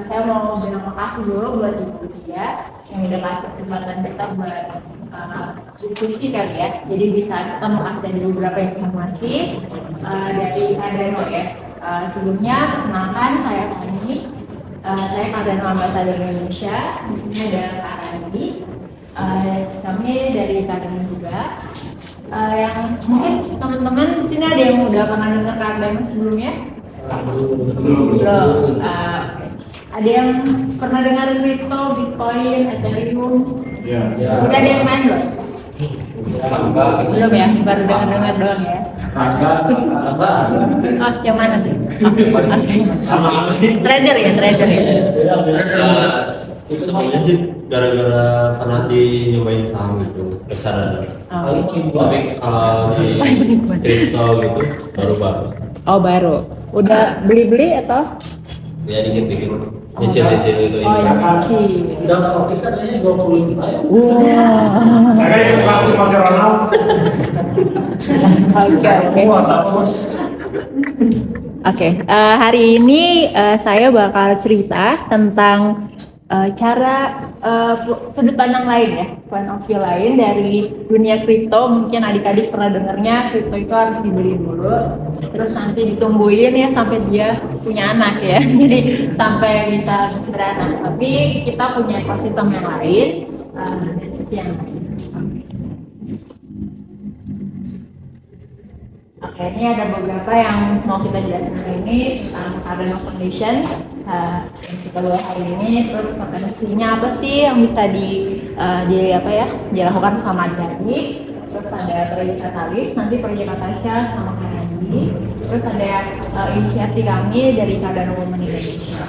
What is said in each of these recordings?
saya mau bilang makasih dulu buat Ibu Tia yang udah kasih kesempatan kita buat diskusi kali ya. Jadi bisa kita mengakses beberapa informasi dari Kadano ya. Sebelumnya perkenalkan saya Tani, saya Kadano Ambassador Indonesia. Di sini ada Kak Randi. Kami dari Kadano juga. Yang mungkin teman-teman di sini ada yang udah pernah dengar Kadano sebelumnya? Belum. Ada yang pernah dengar kripto, Bitcoin, Ethereum? Ya. Udah ada yang main belum? Belum ya, baru dengar-dengar doang ya. Oh, yang mana tuh? Trader ya, trader ya. Itu sebenarnya sih gara-gara pernah nyobain saham gitu kesadaran. Tapi kalau di kripto gitu baru-baru. Oh baru. Udah beli-beli atau? Ya dikit-dikit nyicil-nyicil gitu. Oh nyicil. Udah profit kan kayaknya 20 juta ya. Saya itu pasti pakai Ronald. Oke, hari ini saya bakal cerita tentang cara sudut pandang lain ya, point of view lain dari dunia kripto. Mungkin adik-adik pernah dengarnya kripto itu harus dibeli dulu, terus nanti ditungguin ya sampai dia punya anak ya, jadi sampai bisa beranak. Tapi kita punya ekosistem yang lain dari sisi yang lain. Oke, ini ada beberapa yang mau kita jelasin hari ini tentang Cardano Foundation yang kita buat hari ini. Terus potensinya apa sih yang bisa dilakukan sama adik-adik. Terus ada proyek Katalis, nanti proyek Natasha sama Kak Randi. Terus ada inisiasi kami dari Cardano Women Indonesia.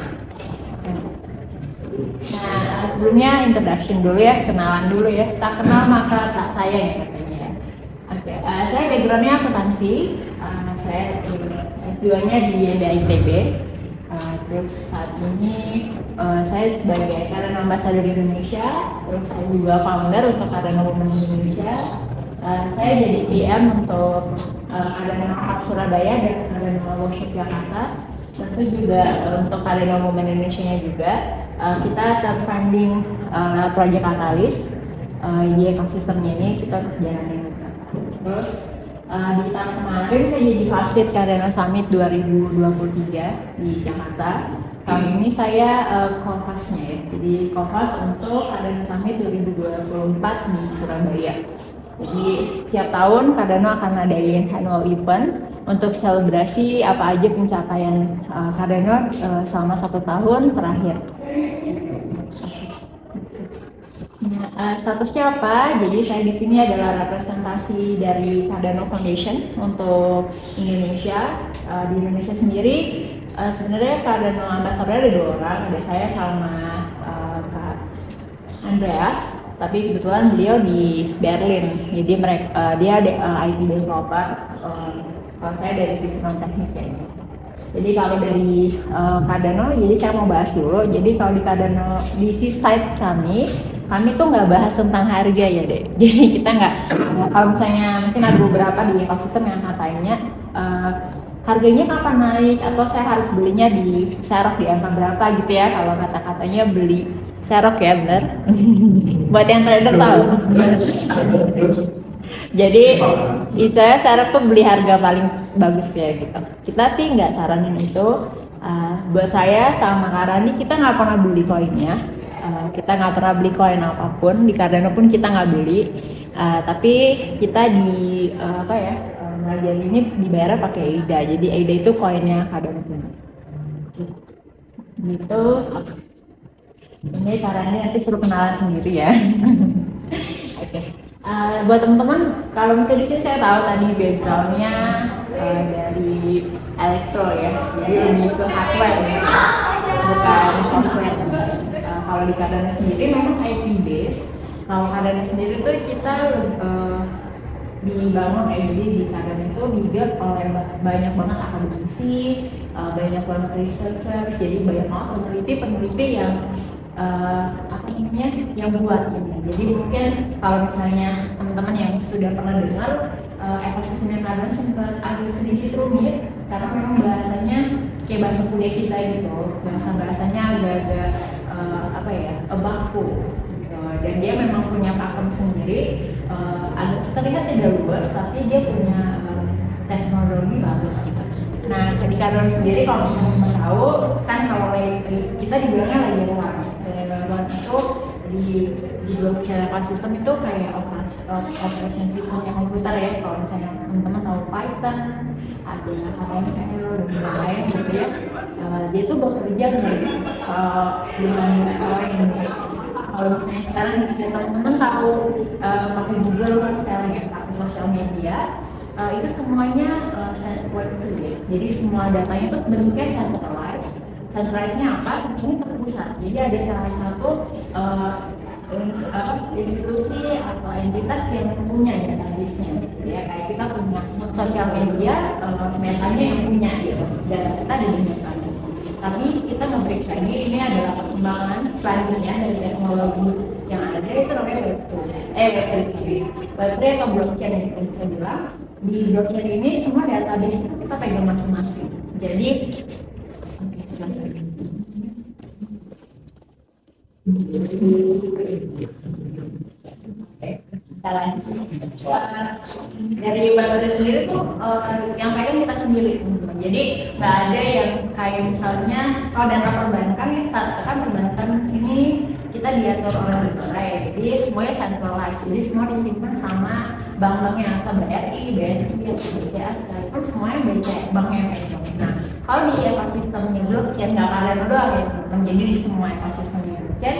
Nah, sebelumnya introduction dulu ya, kenalan dulu ya. Tak kenal maka tak sayang katanya. Oke, saya backgroundnya akuntansi. Saya S2-nya di ITB. Terus saat ini saya sebagai Cardano Ambassador Indonesia. Terus saya juga founder untuk Cardano Women Indonesia. Saya jadi PM untuk Cardano Hub Surabaya dan Cardano Workshop Jakarta. Tentu juga untuk Cardano Women Indonesia juga kita terfunding lewat Project Katalis. Di ekosistemnya ini kita untuk jalanin. Terus di tahun kemarin saya jadi hosted Cardano Summit 2023 di Jakarta. Tahun ini saya co-hostnya ya, jadi co-host untuk Cardano Summit 2024 di Surabaya. Jadi setiap tahun Cardano akan adain annual event untuk selebrasi apa aja pencapaian Cardano selama 1 tahun terakhir. Statusnya apa? Jadi saya di sini adalah representasi dari Cardano Foundation untuk Indonesia. Di Indonesia sendiri sebenarnya Cardano Ambassador ada 2 orang, ada saya sama Kak Andreas. Tapi kebetulan beliau di Berlin, jadi dia IT developer. Kalau saya dari sisi non tekniknya. Jadi kalau dari Cardano, jadi saya mau bahas dulu. Jadi kalau di Cardano, di site kami tuh nggak bahas tentang harga ya deh. Jadi kita nggak, kalau misalnya mungkin ada beberapa di ekosistem yang katanya harganya kapan naik atau saya harus belinya di serok di angka berapa gitu ya. Kalau kata-katanya beli serok ya bener. Buat yang trader tahu. Jadi istilahnya serok tuh beli harga paling bagus ya gitu. Kita sih nggak saranin itu. Buat saya sama Kak Rani kita nggak pernah beli koinnya. Kita nggak pernah beli koin apapun di Cardano pun kita nggak beli. Tapi kita di ngajarin ini dibayar pakai AIDA. Jadi AIDA itu koinnya Cardano pun. Gitu. Ini Kak Rani nanti suruh kenalan sendiri ya. Oke. Buat teman-teman, kalau misalnya di sini saya tahu tadi backgroundnya dari elektro ya, jadi lebih ke hardware ya, bukan software. Kalau di Cardano sendiri memang IP base. Kalau Cardano sendiri tuh kita dibangun jadi di Cardano itu dibuat oleh banyak banget akademisi, banyak banget researcher, jadi banyak banget peneliti yang yang buat ini. Jadi mungkin kalau misalnya teman-teman yang sudah pernah dengar ekosistemnya Cardano sempat agak sedikit rumit karena memang bahasanya kayak bahasa kuliah kita gitu, bahasanya nggak ada apa ya, baku gitu. Dan dia memang punya pakem sendiri, agak terlihat tidak luas tapi dia punya teknologi bagus gitu. Nah, di Cadron sendiri kalau teman-teman tahu kan, kalau kita dibilangnya layer 1. Layer 1 itu di blockchain ekosistem itu kayak operation system yang komputer ya. Kalau misalnya teman-teman tahu Python, ada HTML dan lain-lain gitu ya. Dia tuh bekerja dengan ini. Kalau misalnya sekarang teman-teman tahu pakai Google, misalnya ya, pakai sosial media, itu semuanya web 2 ya. Jadi semua datanya itu bentuknya centralized. Centralized-nya apa? Ini terpusat. Jadi ada salah satu institusi atau entitas yang punya database-nya. Ya, kayak kita punya sosial media, metanya yang punya gitu. Dan kita ada di metanya. Tapi kita memberikan ini adalah perkembangan selanjutnya dari teknologi yang ada. Itu namanya Web3 atau blockchain yang kita bisa bilang. Di blockchain ini semua database itu kita pegang masing-masing. Jadi, oke, selanjutnya. Dari Web3 sendiri tuh yang pegang kita sendiri. Jadi nggak ada yang kayak misalnya kalau data perbankan ya, kan perbankan ini kita diatur oleh BRI, jadi semuanya centralized, jadi semua disimpan sama bank-bank yang asal BRI, BNI, BCA, sekalipun semuanya bank yang pegang. Nah, kalau di ekosistemnya blockchain nggak kalian doang ya, menjadi di semua ekosistemnya blockchain,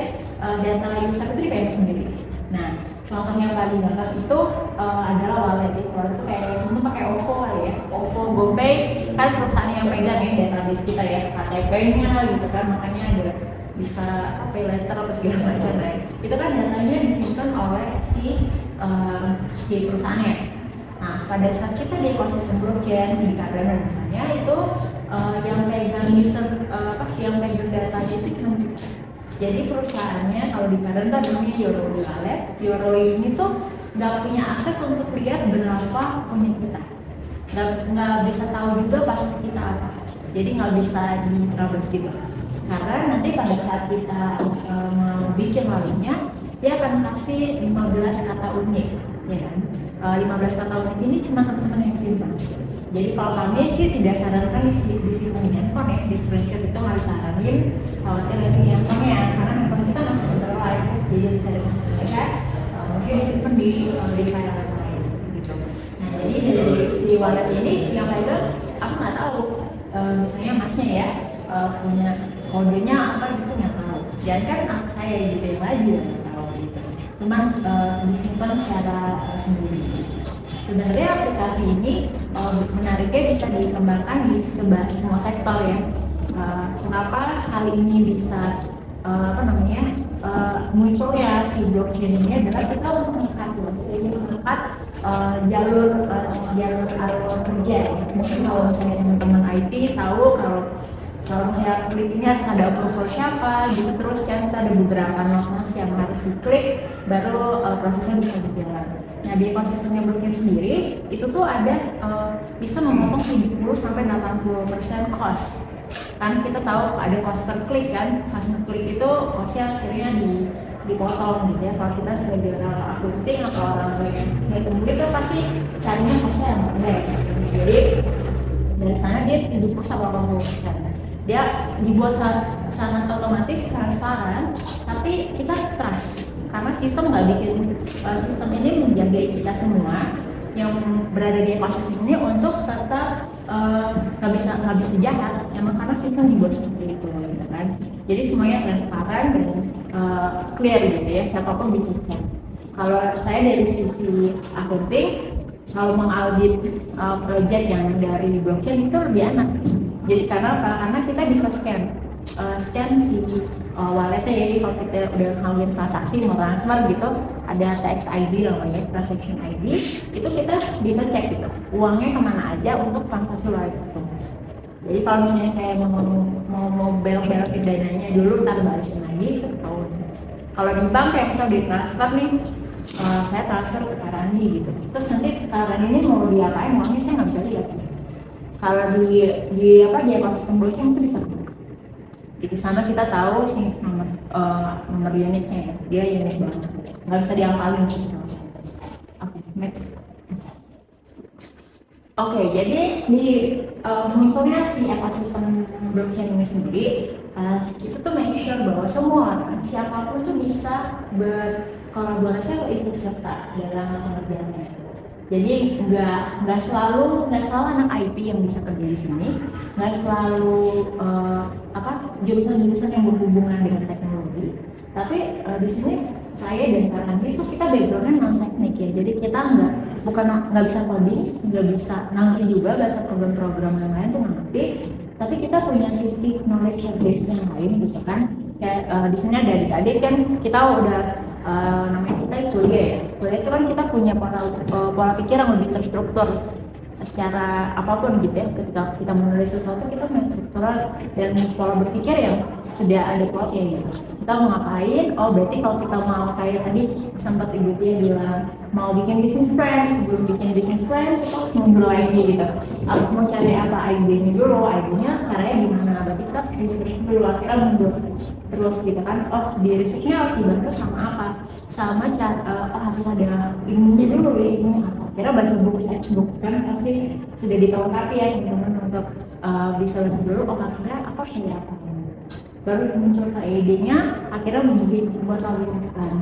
data user itu dipegang sendiri. Nah, contoh yang paling gampang itu adalah wallet. Wallet itu kayak temen pakai OVO kali ya, OVO, GoPay kan perusahaan yang pegang ya database kita ya, KTP-nya gitu kan, makanya ada bisa pay letter atau segala macam ya. Itu kan datanya disimpan oleh si perusahaannya. Nah, pada saat kita di ekosistem blockchain di Cardano misalnya itu yang pegang user yang pegang datanya itu cuma kita. Jadi perusahaannya kalau di Cardano itu namanya Yoroi Wallet. Yoroi ini tuh nggak punya akses untuk lihat berapa punya kita. Nggak bisa tahu juga pasti kita apa. Jadi nggak bisa di-trace gitu. Karena nanti pada saat kita mau bikin walletnya, dia akan kasih 15 kata unik, ya kan? 15 kata unik ini cuma teman-teman yang simpan. Jadi kalau kami sih tidak sarankan disimpan di handphone ya, di screenshot itu nggak disaranin, khawatir lebih handphone ya, karena handphone kita masih centralized, jadi bisa dimanfaatkan, mungkin disimpan di file lain gitu. Nah, jadi dari si wallet ini yang pegang, aku nggak tahu, misalnya masnya ya punya kodenya apa gitu nggak tahu. Jangan kan aku saya gitu yang lagi nggak tahu gitu. Cuman disimpan secara sendiri. Sebenarnya aplikasi ini menariknya bisa dikembangkan di semua sektor ya. Kenapa kali ini bisa muncul ya si blockchain ini adalah kita untuk mengangkat jalur alur kerja ya. Mungkin kalau misalnya teman-teman IT tahu kalau misalnya klik ini harus ada approval siapa gitu, terus kan kita ada beberapa notes yang harus diklik baru prosesnya bisa berjalan. Nah, di ekosistemnya blockchain sendiri itu tuh ada bisa memotong 70 sampai 80% cost. Kan kita tahu ada cost per klik kan, cost per klik itu costnya akhirnya dipotong gitu ya. Kalau kita sebagai orang accounting atau orang yang ngitung duit kan pasti carinya costnya yang rendah. Jadi dari sana dia 70 sampai 80%. Dia dibuat sangat otomatis, transparan, tapi kita trust karena sistem nggak bikin sistem ini menjaga kita semua yang berada di ekosistem ini untuk tetap nggak bisa jahat, emang karena sistem dibuat seperti itu gitu kan. Jadi semuanya transparan dan clear gitu ya, siapapun bisa cek. Kalau saya dari sisi accounting, kalau mengaudit project yang dari blockchain itu lebih enak. Jadi karena kita bisa scan si walletnya ya. Kalau kita udah ngelakuin transaksi mau transfer gitu, ada tax ID namanya, transaction ID, itu kita bisa cek gitu uangnya kemana aja untuk transaksi wallet itu. Jadi kalau misalnya kayak mau belok-belokin dananya dulu ntar balikin lagi itu ketahuan. Kalau di bank kayak misal di transfer nih, saya transfer ke Karani gitu, terus nanti Karani ini mau diapain uangnya saya nggak bisa lihat. Kalau di ekosistem blockchain itu bisa. Itu sama kita tahu sih nomor unitnya ya, dia unik banget, nggak bisa diapalin gitu. Oke, next. Oke, jadi di munculnya si ekosistem blockchain ini sendiri, itu tuh make sure bahwa semua orang, siapapun tuh bisa berkolaborasi atau ikut serta dalam pengerjaannya. Jadi nggak selalu anak IT yang bisa kerja di sini, nggak selalu jurusan-jurusan yang berhubungan dengan teknologi. Tapi di sini saya dan Kak Randi itu kita backgroundnya non teknik ya, jadi kita nggak bisa coding, nggak bisa ngerti juga bahasa program-program yang lain tuh ngerti, tapi kita punya sisi knowledge base yang lain gitu kan. Kayak di sini ada adik-adik kan, kita udah namanya kita kuliah ya, kuliah itu kan kita punya pola pikir yang lebih terstruktur secara apapun gitu ya. Ketika kita menulis sesuatu kita punya struktural dan pola berpikir yang sudah ada plotnya gitu. Kita mau ngapain? Oh berarti kalau kita mau kayak tadi sempat ibu Tia bilang mau bikin bisnis plan, sebelum bikin bisnis plan kita harus mundur lagi gitu. Mau cari apa idenya dulu, idenya caranya gimana? Berarti kita research dulu, akhirnya mundur terus gitu kan. Oh di researchnya harus dibantu sama apa? Sama harus ada ilmunya dulu ya, ilmunya apa? Kira baca buku kan pasti sudah dilengkapi ya teman-teman untuk bisa lebih dulu. Oh akhirnya apa sih apa? Baru muncul ke ide-nya, akhirnya membuat bisnis plan.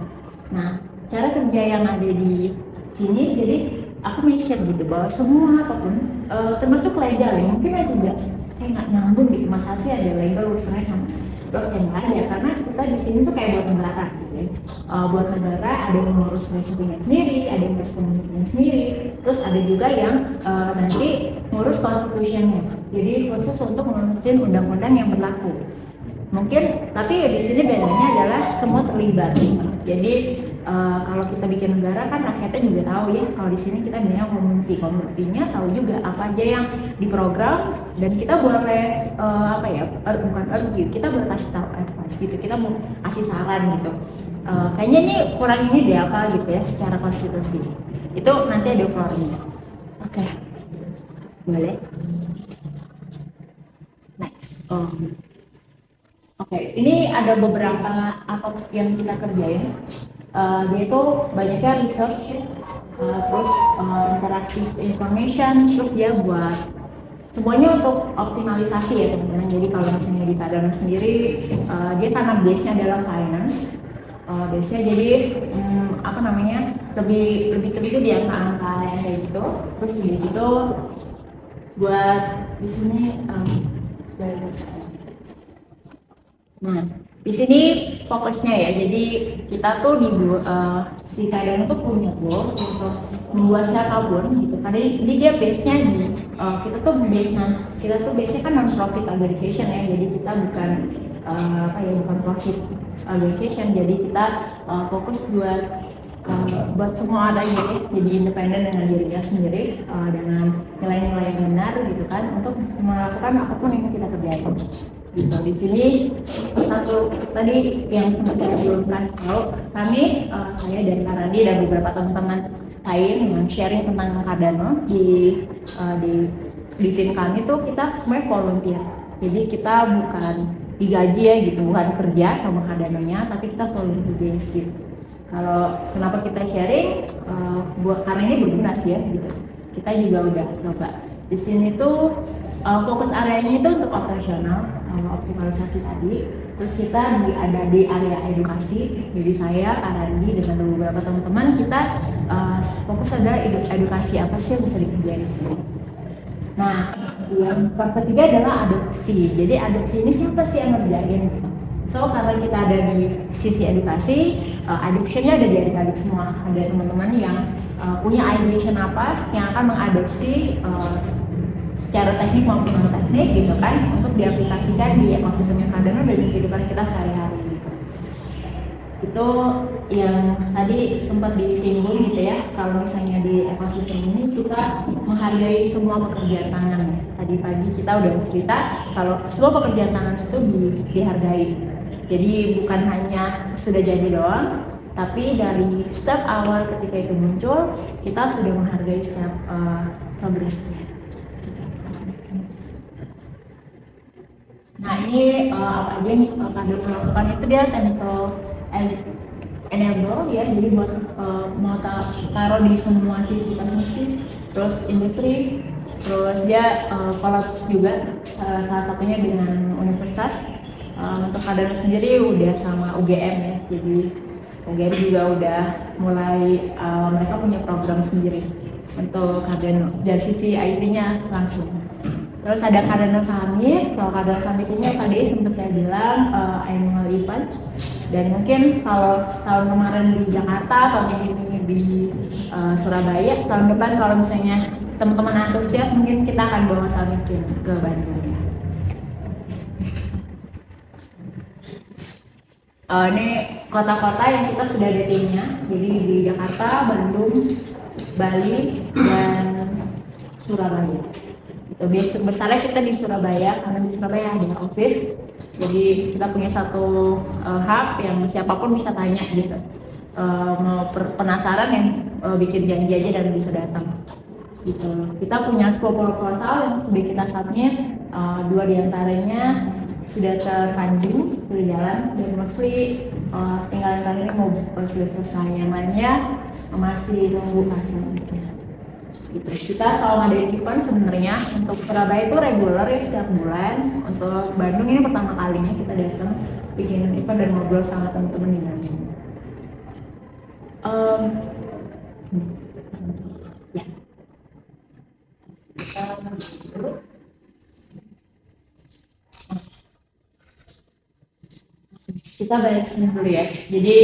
Nah, cara kerja yang ada di sini, jadi aku make sure gitu bahwa semua apapun, termasuk legal ya, mungkin aja tidak kayak nggak nyambung gitu, masa sih ada legal urusannya sama blockchain nggak ada, karena kita di sini tuh kayak buat negara gitu ya. Buat negara ada yang ngurus revenue sendiri, ada yang ngurus community sendiri, terus ada juga yang nanti ngurus constitution-nya, jadi khusus untuk mengurusin undang-undang yang berlaku. Mungkin, tapi di sini bedanya adalah semua terlibat. Jadi kalau kita bikin negara kan rakyatnya juga tahu ya. Kalau di sini kita bilang community-nya tahu juga apa aja yang diprogram, dan kita boleh kita boleh kasih tahu advice gitu. Kita mau kasih saran gitu. Kayaknya ini kurang ini deh apa gitu ya secara konstitusi. Itu nanti ada floornya. Oke, boleh. Next. Oke, ini ada beberapa apa yang kita kerjain. Dia itu banyaknya research, terus interactive information, terus dia buat semuanya untuk optimalisasi ya teman-teman. Jadi kalau misalnya di Cardano sendiri, dia karena base-nya adalah finance, base-nya jadi lebih teliti di angka-angka yang kayak gitu. Terus di situ buat di sini nah, di sini fokusnya ya. Jadi kita tuh si Cardano tuh punya goals untuk membuat siapapun gitu. Karena ini dia base-nya kita tuh base-nya kan non-profit organization ya. Jadi kita bukan bukan profit organization. Jadi kita fokus buat semua orang ya. Jadi independen dengan dirinya sendiri, dengan nilai-nilai yang benar gitu kan, untuk melakukan apapun yang kita kerjain. Gitu. Di sini satu tadi yang sempat saya belum kasih tahu, saya dan Karadi dan beberapa teman-teman lain yang sharing tentang Cardano di tim kami tuh kita semuanya volunteer. Jadi kita bukan digaji ya gitu, bukan kerja sama Cardano-nya, tapi kita volunteer gitu. Kalau kenapa kita sharing, karena ini berguna sih ya gitu. Kita juga udah coba. Di sini tuh fokus areanya itu untuk operasional, optimalisasi tadi. Terus kita ada di area edukasi. Jadi saya, Karandi dengan beberapa teman-teman kita fokus ada edukasi apa sih yang bisa dikerjain di sini. Nah, yang ketiga adalah adopsi. Jadi adopsi ini siapa sih yang ngerjain gitu. So karena kita ada di sisi edukasi, adoptionnya ada di adik-adik semua. Ada teman-teman yang punya ideation apa yang akan mengadopsi secara teknik maupun non teknik gitu kan, untuk diaplikasikan di ekosistemnya Cardano dan di kehidupan kita sehari-hari gitu. Itu yang tadi sempat disinggung gitu ya, kalau misalnya di ekosistem ini kita menghargai semua pekerjaan tangan. Tadi pagi kita udah cerita kalau semua pekerjaan tangan itu dihargai. Jadi bukan hanya sudah jadi doang, tapi dari step awal ketika itu muncul, kita sudah menghargai setiap progresnya. Nah ini apa aja nih Kadon melakukan itu dia technical enable ya, jadi buat mau taruh di semua sisi teknisi, terus industri, terus dia collab juga salah satunya dengan universitas. Untuk Kadon sendiri udah sama UGM ya, jadi UGM juga udah mulai mereka punya program sendiri untuk Kadon dari sisi IT-nya langsung. Terus ada Cardano Summit. Kalau Cardano Summit ini tadi sempat saya bilang annual event, dan mungkin kalau tahun kemarin di Jakarta, tahun ini di Surabaya, tahun depan kalau misalnya teman-teman antusias mungkin kita akan bawa Summit ke Bandung ya. Ini kota-kota yang kita sudah ada timnya, jadi di Jakarta, Bandung, Bali, dan Surabaya. Besarnya kita di Surabaya, karena di Surabaya ada office, jadi kita punya satu hub yang siapapun bisa tanya gitu, mau penasaran yang bikin janji aja dan bisa datang gitu. Kita punya 10 portal yang sudah kita submit, 2 diantaranya sudah terfunding, sudah jalan, dan mostly tinggal yang tadi ini mau sudah selesai, yang lainnya masih nunggu hasil. Kita selalu ngadain event sebenarnya. Untuk Surabaya itu reguler ya setiap bulan. Untuk Bandung ini pertama kalinya kita datang bikin event dan ngobrol sama teman-teman di Bandung. Ya. Kita balik sini dulu ya. Jadi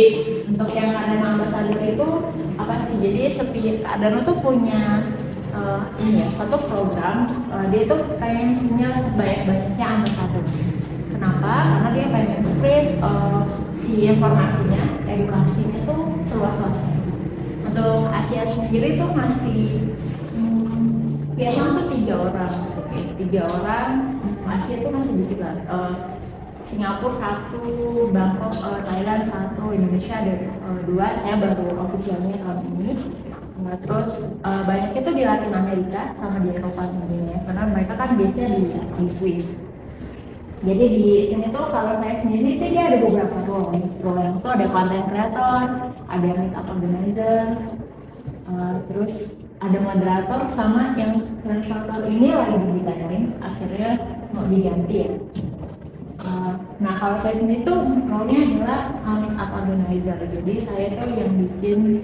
untuk yang Kadano Ambassador itu apa sih? Jadi Kadano tuh punya ini ya, satu program, dia tuh pengen punya sebanyak-banyaknya ambassador. Kenapa? Karena dia pengen spread si informasinya, edukasinya tuh seluas-luasnya. Untuk Asia sendiri tuh masih Vietnam tuh 3 orang, 3 orang, Asia tuh masih dikit lah. Singapura 1, Bangkok, Thailand 1, Indonesia ada 2. Saya baru officialnya tahun ini. Nah, terus banyak itu di Latin Amerika sama di Eropa sebenarnya, karena mereka kan biasanya di Swiss. Jadi di sini tuh kalau saya sendiri sih dia ada beberapa role. Role yang itu ada content creator, ada meetup organizer, terus ada moderator, sama yang translator ini lagi ditanyain, akhirnya mau diganti ya. Nah kalau saya sendiri tuh role-nya adalah meetup organizer. Jadi saya tuh yang bikin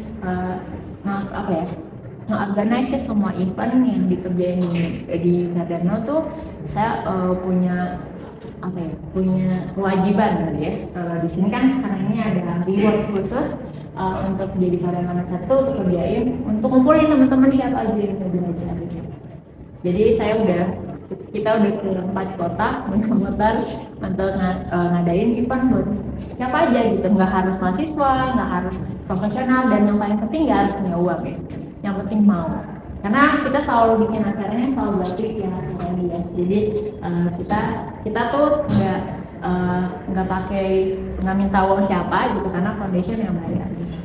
nge-organize semua event yang dikerjain di Kadano tuh saya punya punya kewajiban ya. Kalau di sini kan karena ini ada reward khusus untuk jadi Kadano satu untuk kerjain, untuk ngumpulin teman-teman siapa aja yang mau belajar gitu. Jadi kita udah ke 4 kota muter-muter untuk ngadain event buat siapa aja gitu, nggak harus mahasiswa, nggak harus profesional, dan yang paling penting nggak harus punya uang ya, yang penting mau. Karena kita selalu bikin acaranya selalu gratis ya acaranya ya. Jadi kita tuh nggak minta uang siapa gitu, karena foundation yang bayar gitu,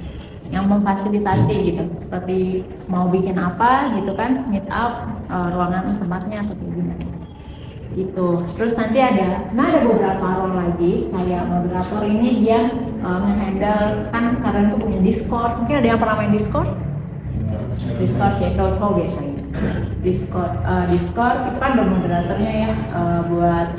yang memfasilitasi gitu, seperti mau bikin apa gitu kan, meet up, ruangan tempatnya atau kayak gimana gitu. Terus nanti ada beberapa role lagi, kayak moderator ini dia nge-handle, kan kalian tuh punya Discord, mungkin ada yang pernah main Discord ya, cowok biasanya Discord itu kan ada moderatornya ya, buat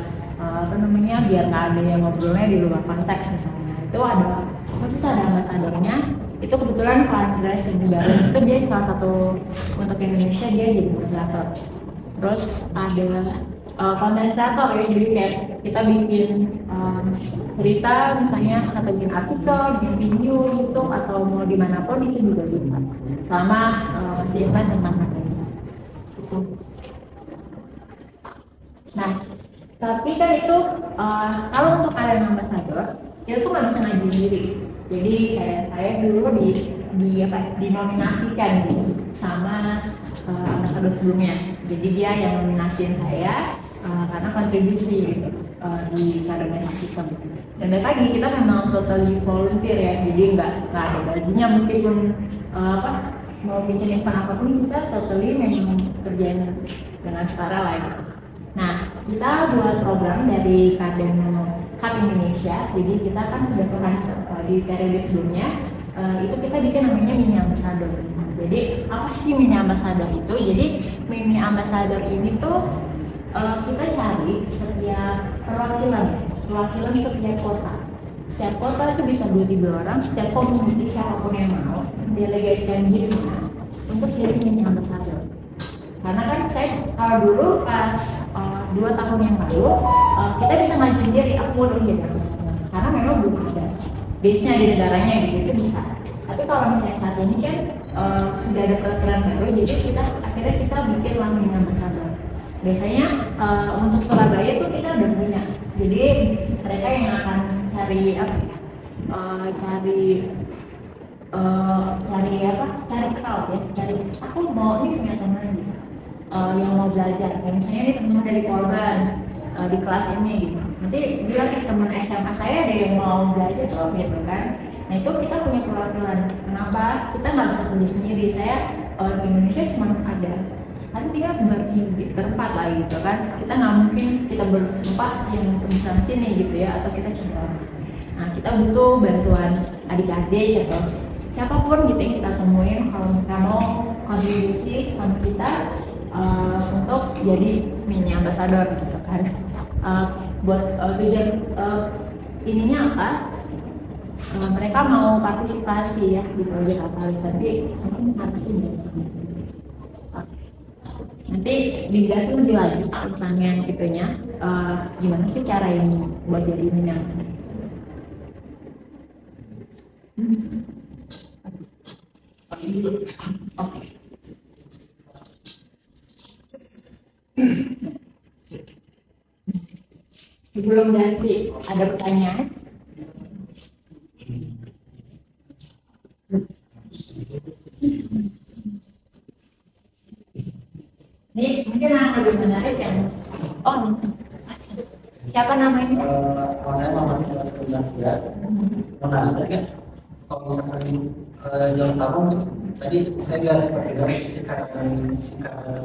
biar nggak ada yang ngobrolnya di luar konteks misalnya. Itu ada ambasadornya, itu kebetulan Pak Andres Baru itu dia salah satu untuk Indonesia, dia jadi moderator. Terus ada konten kreator ya, jadi kayak kita bikin cerita misalnya, atau bikin artikel, bikin video YouTube, atau mau dimanapun itu juga bisa, selama masih event tentang materi gitu. Nah tapi kan itu kalau untuk Kadano Ambassador itu tuh nggak bisa ngajuin diri. Jadi kayak saya dulu dinominasikan gitu sama ambassador sebelumnya. Jadi dia yang nominasiin saya karena kontribusi gitu di Kadano System. Dan lagi kita memang totally volunteer ya, jadi nggak ada gajinya, meskipun mau bikin event apapun kita totally memang kerjain dengan setara lah gitu. Nah kita buat program dari Cardano Hub Indonesia. Jadi kita kan sudah pernah di periode sebelumnya itu kita bikin namanya mini ambassador. Jadi apa sih mini ambassador itu? Jadi mini ambassador ini tuh kita cari setiap perwakilan setiap kota. Setiap kota itu bisa 2-3 orang, setiap community siapapun yang mau delegasikan dirinya untuk jadi mini ambassador. Karena kan saya kalau dulu pas 2 tahun yang lalu kita bisa ngajuin diri aku mau dong jadi ambassador karena memang belum ada base-nya di negaranya gitu itu bisa. Tapi kalau misalnya saat ini kan sudah ada peraturan baru, jadi akhirnya kita bikin mini ambassador. Biasanya untuk Surabaya tuh kita udah punya. Jadi mereka yang akan cari crowd ya, cari aku mau nih punya teman yang mau belajar. Misalnya nih teman dari korban di kelas ini gitu. Nanti bilang ke teman SMA saya ada yang mau belajar tuh gitu kan. Nah itu kita punya perwakilan. Kenapa kita nggak bisa kerja sendiri? Saya di Indonesia cuma ada. Kan dia berempat lah gitu kan. Kita nggak mungkin kita berempat yang bisa sini gitu ya, atau kita cuma. Nah kita butuh bantuan adik-adik atau siapapun gitu yang kita temuin kalau mereka mau kontribusi sama kita untuk jadi mini ambassador gitu kan. Buat tujuan ininya apa? Mereka mau partisipasi ya di proyek Katalis, tapi mungkin harus ini. Nanti dibahas lebih lanjut pertanyaan itunya, gimana sih cara ini buat jadi mini ambassador? Oke. Sebelum nanti ada pertanyaan. Ini mungkin yang lebih menarik yang siapa namanya? Saya Muhammad Ilyas ya. Nah, tadi kan kalau misalkan yang pertama tadi saya lihat seperti itu sekarang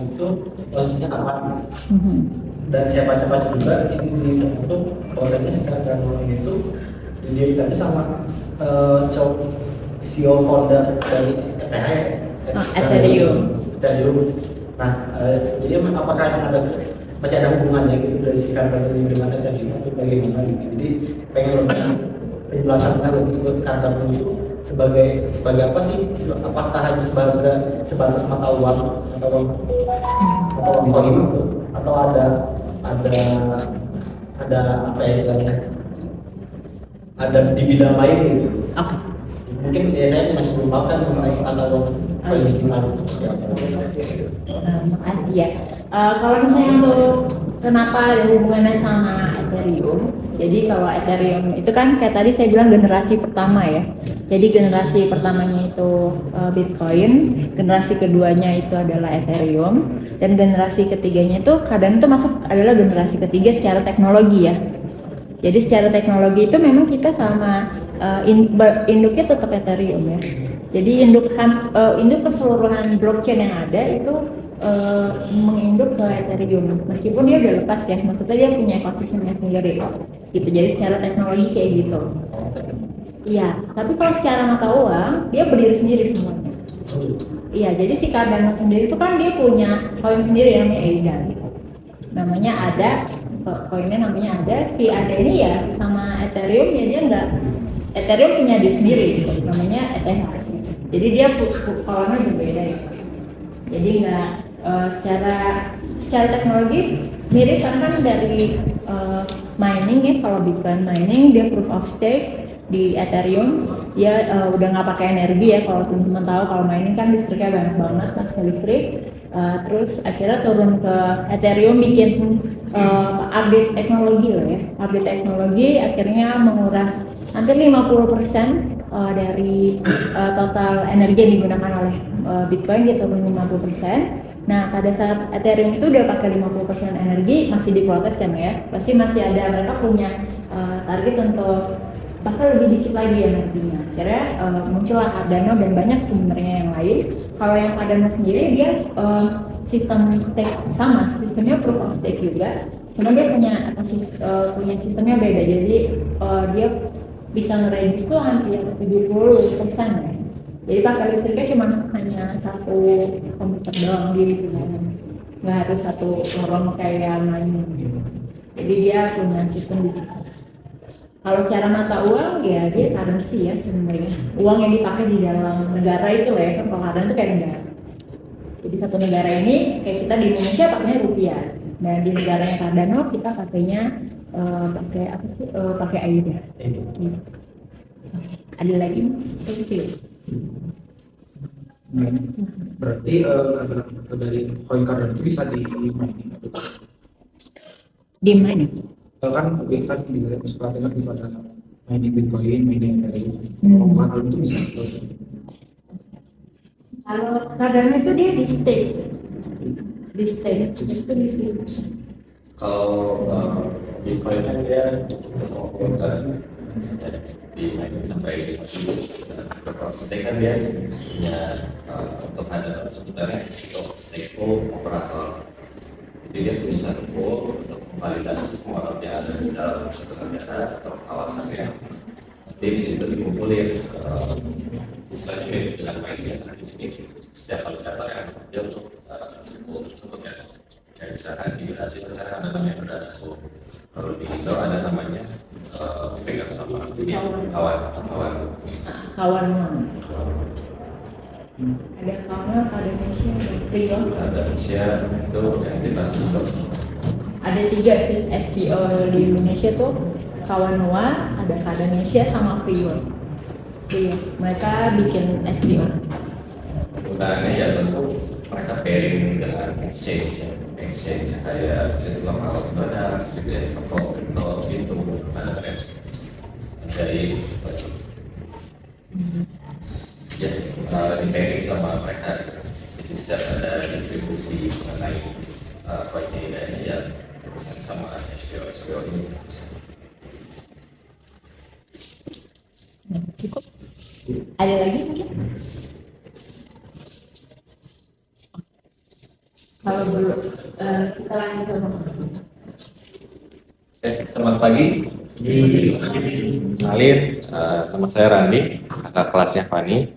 itu launchingnya kapan? Dan saya baca-baca juga ini dibentuk bahwasanya sekarang itu didirikannya sama CEO founder dari ETH Ethereum. Nah, jadi apakah masih ada hubungannya gitu dari si Cardano ini dengan Ethereum atau bagaimana gitu? Jadi pengen lebih penjelasannya lebih ke Cardano itu sebagai apa sih? Apakah hanya sebatas mata uang atau bagaimana itu? Atau ada apa ya istilahnya? Ada di bidang lain gitu? Oke. Mungkin ya saya masih belum paham kan mengenai atau gimana seperti apa. Makasih ya. Kalau misalnya untuk kenapa ada hubungannya sama Ethereum, jadi kalau Ethereum itu kan kayak tadi saya bilang generasi pertama ya. Jadi generasi pertamanya itu Bitcoin, generasi keduanya itu adalah Ethereum, dan generasi ketiganya itu kadang itu masuk adalah generasi ketiga secara teknologi ya. Jadi secara teknologi itu memang kita sama induknya tetap Ethereum ya. Jadi induk keseluruhan blockchain yang ada itu menginduk ke Ethereum, meskipun dia udah lepas ya, maksudnya dia punya ekosistemnya sendiri gitu. Jadi secara teknologi kayak gitu. Iya, tapi kalau secara mata uang dia berdiri sendiri semuanya. Iya, jadi si Cardano sendiri itu kan dia punya koin sendiri namanya ADA gitu. Namanya ADA, koinnya namanya ADA. Si ADA ini ya sama Ethereum ya dia enggak, Ethereum punya dia sendiri gitu, namanya ETH. Jadi dia kolomnya berbeda ya. Jadi enggak secara teknologi mirip karena kan dari mining ya. Kalau Bitcoin mining dia proof of stake, di Ethereum dia udah nggak pakai energi ya. Kalau teman-teman tahu kalau mining kan listriknya banyak banget, pakai listrik. Terus akhirnya turun ke Ethereum bikin update teknologi loh ya. Update teknologi akhirnya menguras hampir 50% dari total energi yang digunakan oleh Bitcoin, dia turun 50%. Nah, pada saat Ethereum itu udah pakai 50% energi, masih diprotes kan ya. Pasti masih ada, mereka punya target untuk bahkan lebih dikit lagi energinya. Akhirnya muncullah Cardano dan banyak sebenarnya yang lain. Kalau yang Cardano sendiri dia sistem stake sama, sistemnya proof of stake juga. Cuma dia punya punya sistemnya beda, jadi dia bisa nge-reduce tuh hampir 70% ya. Jadi pakai listriknya cuma hanya satu komputer doang di dalam, nggak harus satu lorong kayak main gitu. Jadi dia punya sistem di situ. Kalau secara mata uang ya dia currency ya sebenarnya. Uang yang dipakai di dalam negara itu lah ya, kan kalau kadang itu kayak negara. Jadi satu negara ini kayak kita di Indonesia pakainya rupiah. Nah di negaranya Cardano kita pakainya pakai apa sih? Pakai AIDA. Gitu. Ada lagi Mas? Thank you. Berarti dari koin Cardano itu bisa di mining atau Di mana? kan biasa di suka dengar di pada mining Bitcoin, mining dari Cardano itu bisa. Kalau Cardano itu dia di stake, itu di stake. Kalau Bitcoin kan dia komunitas di mining sampai beberapa stake kan dia punya untuk ada sebenarnya stake operator. Jadi dia punya satu pool untuk memvalidasi semua orang yang ada di dalam satu negara atau kawasan yang jadi di situ dikumpulin istilahnya itu dengan main di sini setiap validator yang dia untuk pool tersebut ya. Kayak misalkan di Asia Tenggara ada namanya Cardano. Kalau di Indo ada namanya dipegang sama kawan. Ada kawan, ada Indonesia, ada Rio. Ada Asia itu entitas itu. Ada 3 sih SPO di Indonesia tuh, Kawanua, ada Indonesia sama Rio. Iya, mereka bikin SPO. Penggunaannya ya tentu mereka pairing dengan exchange kayak situ lokal itu ada situ ya atau itu ada kan dari ya di pairing sama mereka jadi setiap ada distribusi mengenai koinnya ini ya sama SPO ini Cukup. Ada lagi mungkin? Kalau dulu kita lanjut Selamat pagi. Kenalin, nama saya Randi, kakak kelasnya Fani.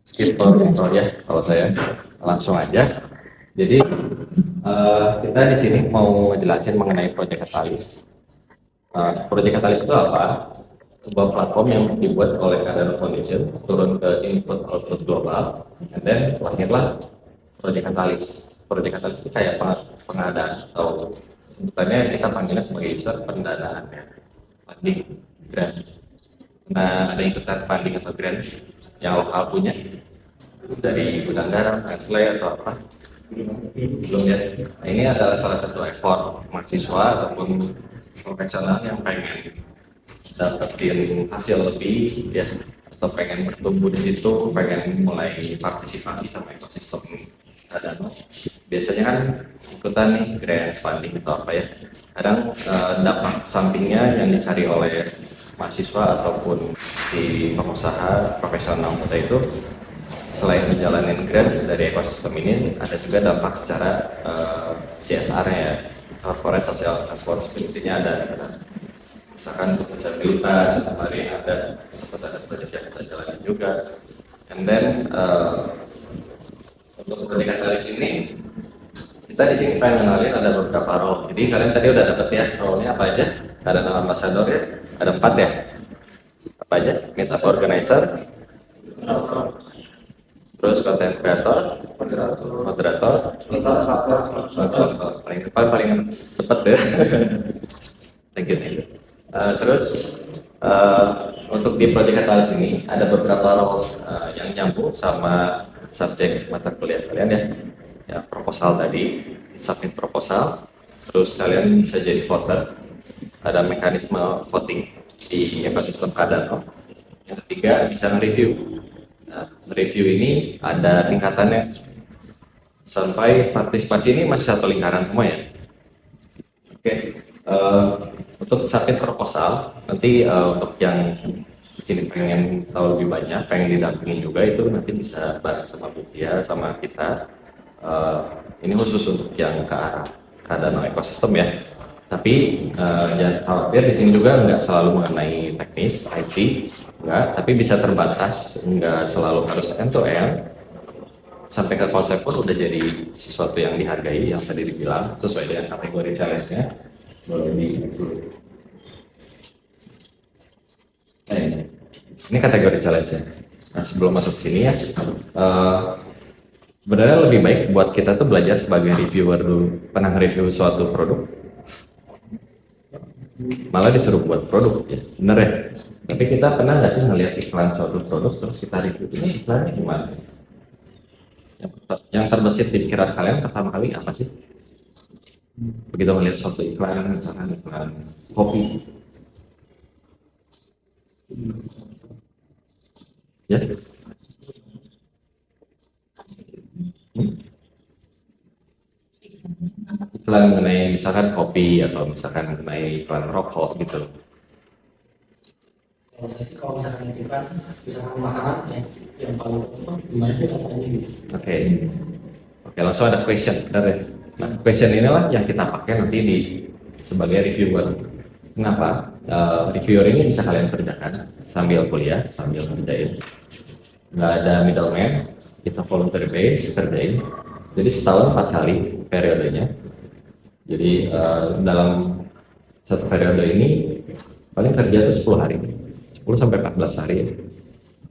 Skip control ya, kalau saya langsung aja. Jadi kita di sini mau jelasin mengenai Project Catalyst. Project Catalyst itu apa? Sebuah platform yang dibuat oleh Cardano Foundation, turun ke input output global, and then lahirlah Project Catalyst. Project Catalyst itu kayak pengadaan atau sebutannya kita panggilnya sebagai user pendanaan ya, funding, grant. Nah ada ikutan funding atau grant yang lokal punya dari Gudang Garam, Nestle atau apa? Belum ya. Nah, ini adalah salah satu effort mahasiswa ataupun profesional yang pengen dapetin hasil lebih ya, atau pengen bertumbuh di situ, pengen mulai partisipasi sama ekosistem Cardano. Biasanya kan ikutan nih grant funding atau apa ya. Kadang dampak sampingnya yang dicari oleh mahasiswa ataupun di pengusaha profesional muda itu selain menjalani grants dari ekosistem ini, ada juga dampak secara CSR-nya ya, corporate social responsibility-nya ada. Misalkan untuk disabilitas, hari ada sempat ada proyek yang kita jalani juga. And then untuk Project Catalyst ini kita di sini pengen kenalin ada beberapa role. Jadi kalian tadi udah dapet ya role-nya apa aja? Ada nama ambassador ya, ada 4 ya. Apa aja? Meetup organizer, terus content creator, moderator, paling depan paling cepat deh. Thank you. Terus untuk di Project Catalyst ini ada beberapa roles yang nyambung sama subjek mata kuliah kalian ya. Ya, proposal tadi, submit proposal, terus kalian bisa jadi voter. Ada mekanisme voting di ekosistem Cardano. Yang ketiga bisa nge-review. Nah, review ini ada tingkatannya. Sampai partisipasi ini masih satu lingkaran semua ya. Oke. Untuk submit proposal, nanti untuk yang di sini pengen tahu lebih banyak, pengen didampingin juga itu nanti bisa bareng sama Butia, sama kita. Ini khusus untuk yang ke arah Cardano ekosistem ya. Tapi jangan khawatir, di sini juga nggak selalu mengenai teknis IT, nggak, tapi bisa terbatas, nggak selalu harus end to end. Sampai ke konsep pun udah jadi sesuatu yang dihargai, yang tadi dibilang sesuai dengan kategori challenge-nya. Boleh di ini kategori challenge-nya. Nah, sebelum masuk sini ya, sebenarnya lebih baik buat kita tuh belajar sebagai reviewer dulu. Pernah review suatu produk, malah disuruh buat produk, ya bener ya. Tapi kita pernah nggak sih ngeliat iklan suatu produk terus kita review, ini iklannya gimana? Yang terbesit di pikiran kalian pertama kali apa sih? Begitu melihat suatu iklan, misalkan iklan kopi, ya? Iklan mengenai misalkan kopi atau misalkan mengenai iklan rokok gitu. Kalau saya sih kalau misalkan itu kan misalkan makanan ya, yang paling apa gimana sih rasanya gitu. Oke, langsung ada question, benar ya? Nah, question inilah yang kita pakai nanti sebagai reviewer. Kenapa? Reviewer ini bisa kalian kerjakan sambil kuliah, sambil kerjain. Nggak ada middleman, kita volunteer base kerjain. Jadi setahun 4 kali periodenya. Jadi dalam satu periode ini paling kerja itu 10 hari, 10 sampai 14 hari.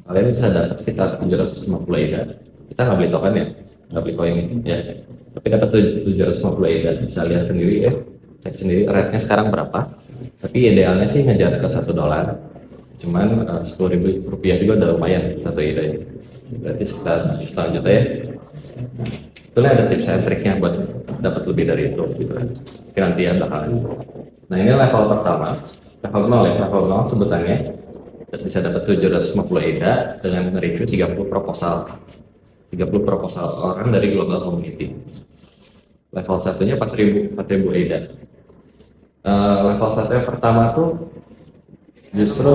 Kalian bisa dapat sekitar 750 EDA. Kita nggak beli token ya, nggak beli koin ya. Tapi dapat 750 EDA. Bisa lihat sendiri ya, cek sendiri rate-nya sekarang berapa. Tapi idealnya sih ngejar ke $1. Cuman 10.000 rupiah juga udah lumayan satu EDA. Berarti sekitar setengah juta ya. Itulah ada tips and triknya buat dapat lebih dari itu gitu kan. Tapi nanti ya bakalan. Nah ini level pertama, level 0 ya, level 0 sebutannya bisa dapat 750 EDA dengan nge-review 30 proposal. 30 proposal orang dari global community. Level satunya 4.000 EDA. Level 1 yang pertama tuh justru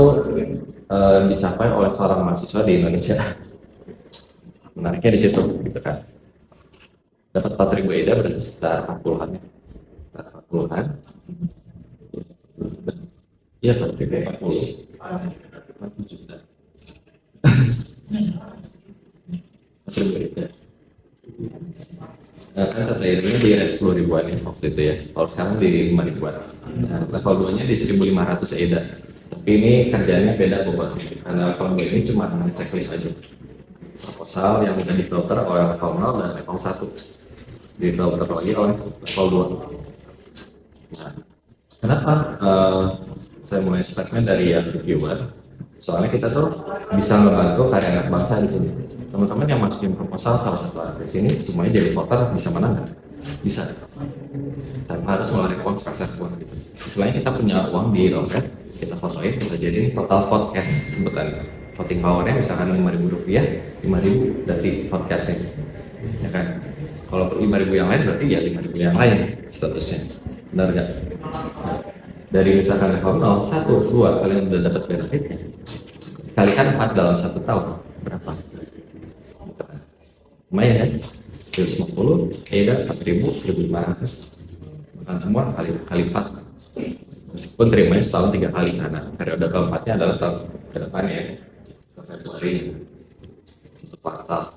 dicapai oleh seorang mahasiswa di Indonesia. Menariknya di situ gitu kan. Dapat 4.000 EDA berarti sekitar 40-an ya. 40-an. Iya, 40. 40 juta. 4.000 EDA. Nah, kan satu EDA-nya di rate 10 ribuan ya waktu itu ya. Kalau sekarang di 5 ribuan. Nah, level 2-nya di 1.500 EDA. Tapi ini kerjanya beda buat karena level 2 ini cuma checklist aja. Proposal yang udah difilter oleh level 0 dan level 1. Difilter lagi oleh level 2. Nah, kenapa saya mulai statement dari yang reviewer? Soalnya kita tuh bisa membantu karya anak bangsa di sini. Teman-teman yang masukin proposal salah satu di sini semuanya jadi voter bisa menang kan? Bisa. Tanpa harus ngeluarin uang sepeser pun gitu. Selain kita punya uang di dompet, kita fotoin, kita jadiin total podcast sebutannya. Voting powernya misalkan 5.000 rupiah, 5.000 berarti podcastnya, ya kan? Kalau 5.000 yang lain berarti ya 5.000 yang lain statusnya, benar nggak? Dari misalkan level 0, 1, 2 kalian udah dapat benefitnya, kalikan 4 dalam 1 tahun berapa? Lumayan kan? 150, EDA 4.000, 1.500, makan semua kali 4. Meskipun terimanya setahun 3 kali karena periode keempatnya adalah tahun ke depannya ya. Februari, 1 kuartal.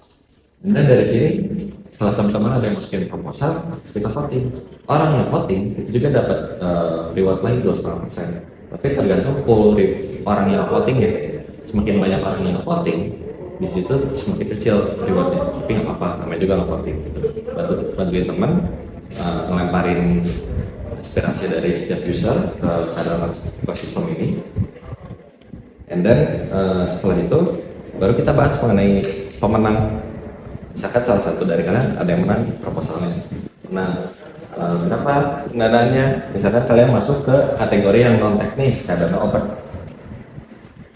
Dan dari sini setelah teman-teman ada yang masukin proposal, kita voting. Orang yang voting itu juga dapat reward lagi 2,5%. Tapi tergantung pool orang yang voting ya. Semakin banyak orang yang voting, di situ semakin kecil rewardnya. Tapi nggak apa-apa, namanya juga nggak voting. Bantuin teman ngelemparin aspirasi dari setiap user ke dalam ekosistem ini. And then setelah itu baru kita bahas mengenai pemenang. Misalkan salah satu dari kalian ada yang menang proposalnya. Nah, berapa pendanaannya? Misalkan kalian masuk ke kategori yang non teknis, kadang open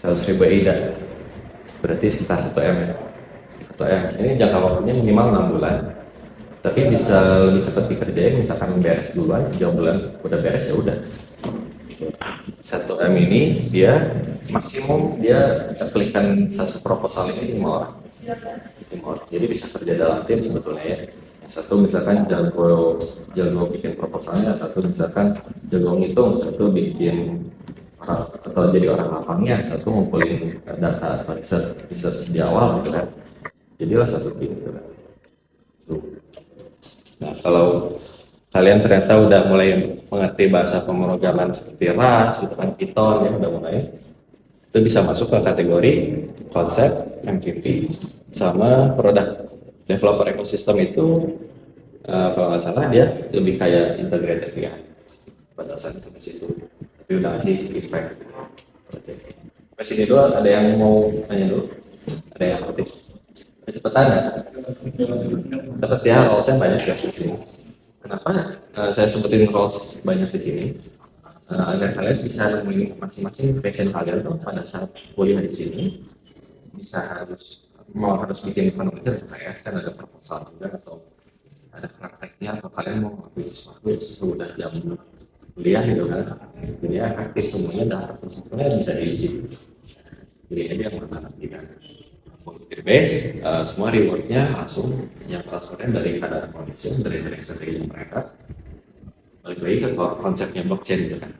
100.000 EDA, berarti sekitar 1M ya. 1M. Ini jangka waktunya minimal 6 bulan. Tapi bisa lebih cepat dikerjain, misalkan beres duluan, 3 bulan udah beres ya udah. 1M ini dia maksimum dia klikkan satu proposal ini 5 orang. Jadi bisa kerja dalam tim sebetulnya ya. Satu misalkan jago jago bikin proposalnya, satu misalkan jago ngitung, satu bikin atau jadi orang lapangnya, satu ngumpulin data atau riset di awal gitu kan. Jadilah satu tim gitu kan. Tuh. Nah kalau kalian ternyata udah mulai mengerti bahasa pemrograman seperti Rust, gitu kan, Python ya udah mulai, itu bisa masuk ke kategori konsep, MVP, sama produk. Developer ekosistem itu kalau nggak salah dia lebih kayak integrated ya, batasan sampai situ. Tapi udah ngasih impact. Sampai sini dulu ada yang mau tanya dulu? Ada yang aktif? Cepetan ya? Dapat ya, roles-nya banyak ya di sini. Kenapa saya sebutin roles banyak di sini? Agar kalian bisa nemuin masing-masing passion kalian tuh pada saat kuliah di sini. Bisa harus bikin event aja, kayak kan ada proposal juga atau ada prakteknya, atau kalian mau ngelakuin sesuatu sudah jam kuliah gitu kan, jadi aktif semuanya data semuanya bisa diisi. Jadi ini yang mana nanti kan volunteer base, semua rewardnya langsung yang transfernya dari kadar kondisi dari strategi mereka. Balik lagi ke konsepnya blockchain gitu kan.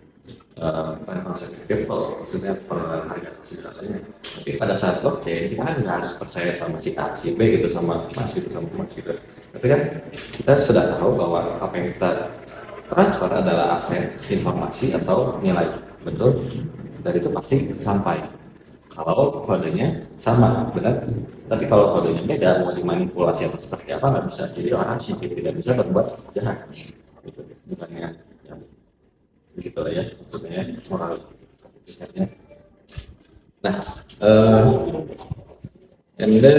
Pada konsep crypto, maksudnya per harga segalanya. Tapi pada saat blockchain kita kan nggak harus percaya sama si A, si B gitu, sama Mas gitu, sama Mas gitu. Tapi kan kita sudah tahu bahwa apa yang kita transfer adalah aset, informasi atau nilai, betul? Dan itu pasti sampai. Kalau kodenya sama, benar? Tapi kalau kodenya beda, mau dimanipulasi atau seperti apa nggak bisa. Jadi orang sih tidak bisa berbuat jahat. Gitu. Bukannya ya, begitu lah ya, maksudnya moral etikanya. Nah, and then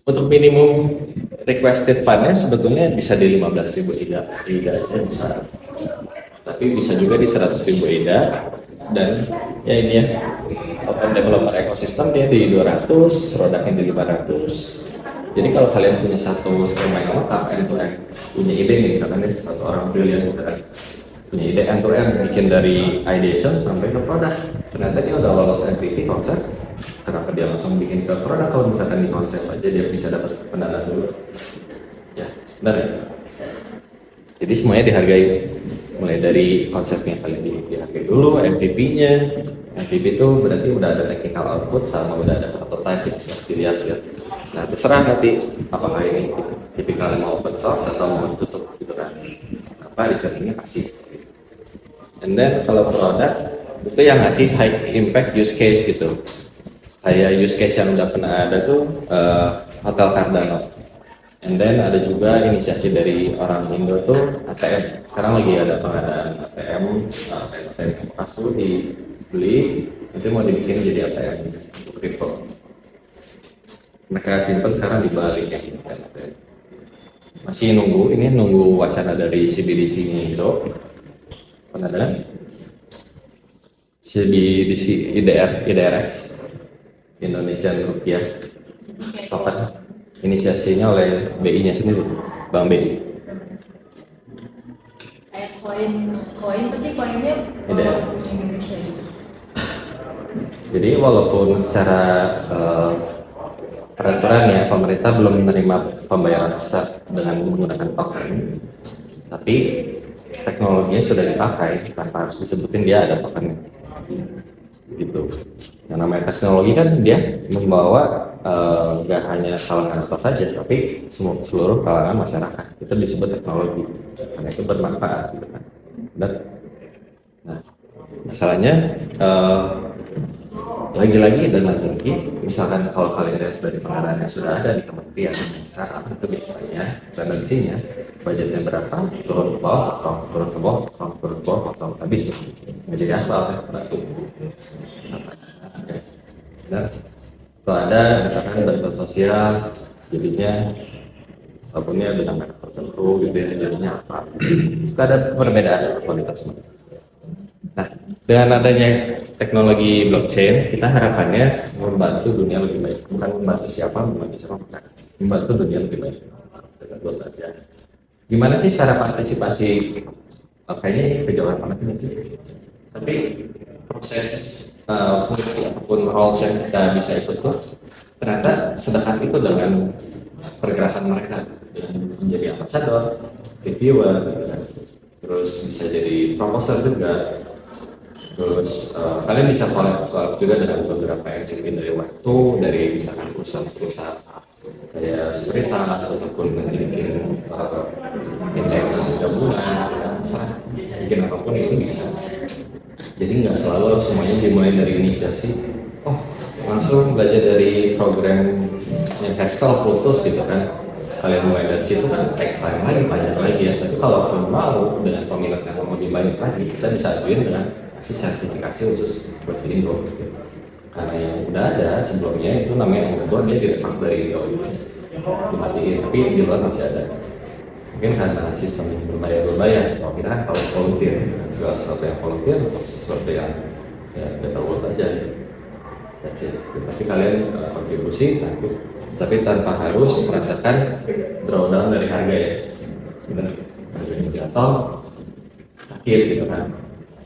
untuk minimum requested fund-nya sebetulnya bisa di 15.000 EDA aja bisa, tapi bisa juga di 100.000 EDA. Dan ya ini ya, open developer ecosystem dia di 200, produknya di 500. Jadi kalau kalian punya satu skema yang lengkap, punya ide nih, misalkan nih satu orang brilian gitu kan, punya ide end to end, bikin dari ideation sampai ke produk. Ternyata dia udah lolos MVP konsep, kenapa dia langsung bikin ke produk? Kalau misalkan di konsep aja dia bisa dapat pendanaan dulu. Ya, benar ya? Jadi semuanya dihargai, mulai dari konsepnya kalian dihargai dulu, MVP-nya. MVP itu berarti udah ada technical output sama udah ada prototype bisa dilihat-lihat. Nah, terserah nanti apakah ini tipikal mau open source atau mau tutup gitu kan. Apa risetnya kasih. And then kalau produk itu yang ngasih high impact use case gitu. Kayak use case yang udah pernah ada tuh Hotel Cardano. And then ada juga inisiasi dari orang Indo tuh ATM. Sekarang lagi ada pengadaan ATM, ATM bekas tuh dibeli, nanti mau dibikin jadi ATM untuk crypto. Mereka simpen sekarang di Bali ya. Masih nunggu wacana dari CBDC Indo. Pengadaan CBDC IDRX Indonesian Rupiah token, inisiasinya oleh BI-nya sendiri, Bank BI. Kayak koin tapi koinnya Indonesia. Jadi walaupun secara peraturan ya pemerintah belum menerima pembayaran besar dengan menggunakan token, tapi teknologinya sudah dipakai tanpa harus disebutin dia ada tokennya. Gitu. Yang namanya teknologi kan dia membawa nggak hanya kalangan atas saja, tapi seluruh kalangan masyarakat. Itu disebut teknologi, karena itu bermanfaat. Gitu kan. Dan, nah, masalahnya lagi-lagi, misalkan kalau kalian lihat dari pengadaan yang sudah ada di kementerian sekarang, itu biasanya tendensinya budgetnya berapa, turun ke bawah, turun ke bawah, potong habis, menjadi aspal batu. Dan kalau ada misalkan bantuan sosial, jadinya sabunnya dengan merek tertentu, gitu ya, jadinya apa? Itu ada perbedaan kualitasnya. Nah, dengan adanya teknologi blockchain, kita harapannya membantu dunia lebih baik. Bukan membantu siapa, bukan. Membantu dunia lebih baik. Gimana sih cara partisipasi? Kayaknya ini kejauhan banget sih. Tapi proses fungsi apapun roles yang kita bisa ikut tuh ternyata sedekat itu dengan pergerakan mereka. menjadi ambassador, reviewer, gitu kan. Terus bisa jadi proposer juga. Terus kalian bisa collab juga dengan beberapa yang mungkin dari waktu, dari misalkan perusahaan-perusahaan kayak sekuritas ataupun nanti bikin indeks gabungan, bikin apapun itu bisa. Jadi nggak selalu semuanya dimulai dari inisiasi. Oh, langsung belajar dari program yang Haskell putus gitu kan. Kalian mulai dari situ kan text time lagi, banyak lagi ya. Tapi kalau pun mau dengan peminat yang mau lebih lagi, kita bisa ajuin dengan sertifikasi khusus buat Indo. Karena yang udah ada sebelumnya itu namanya Indo, dia direpak dari Indo dimatiin, tapi di luar masih ada. Mungkin karena sistem berbayar. Kalau kita kan kalau volunteer, segala sesuatu yang volunteer atau sesuatu yang ya kita buat aja. That's it. Tapi kalian kontribusi, tapi tanpa harus merasakan drawdown dari harga ya. Benar, harganya jatuh, akhir gitu kan.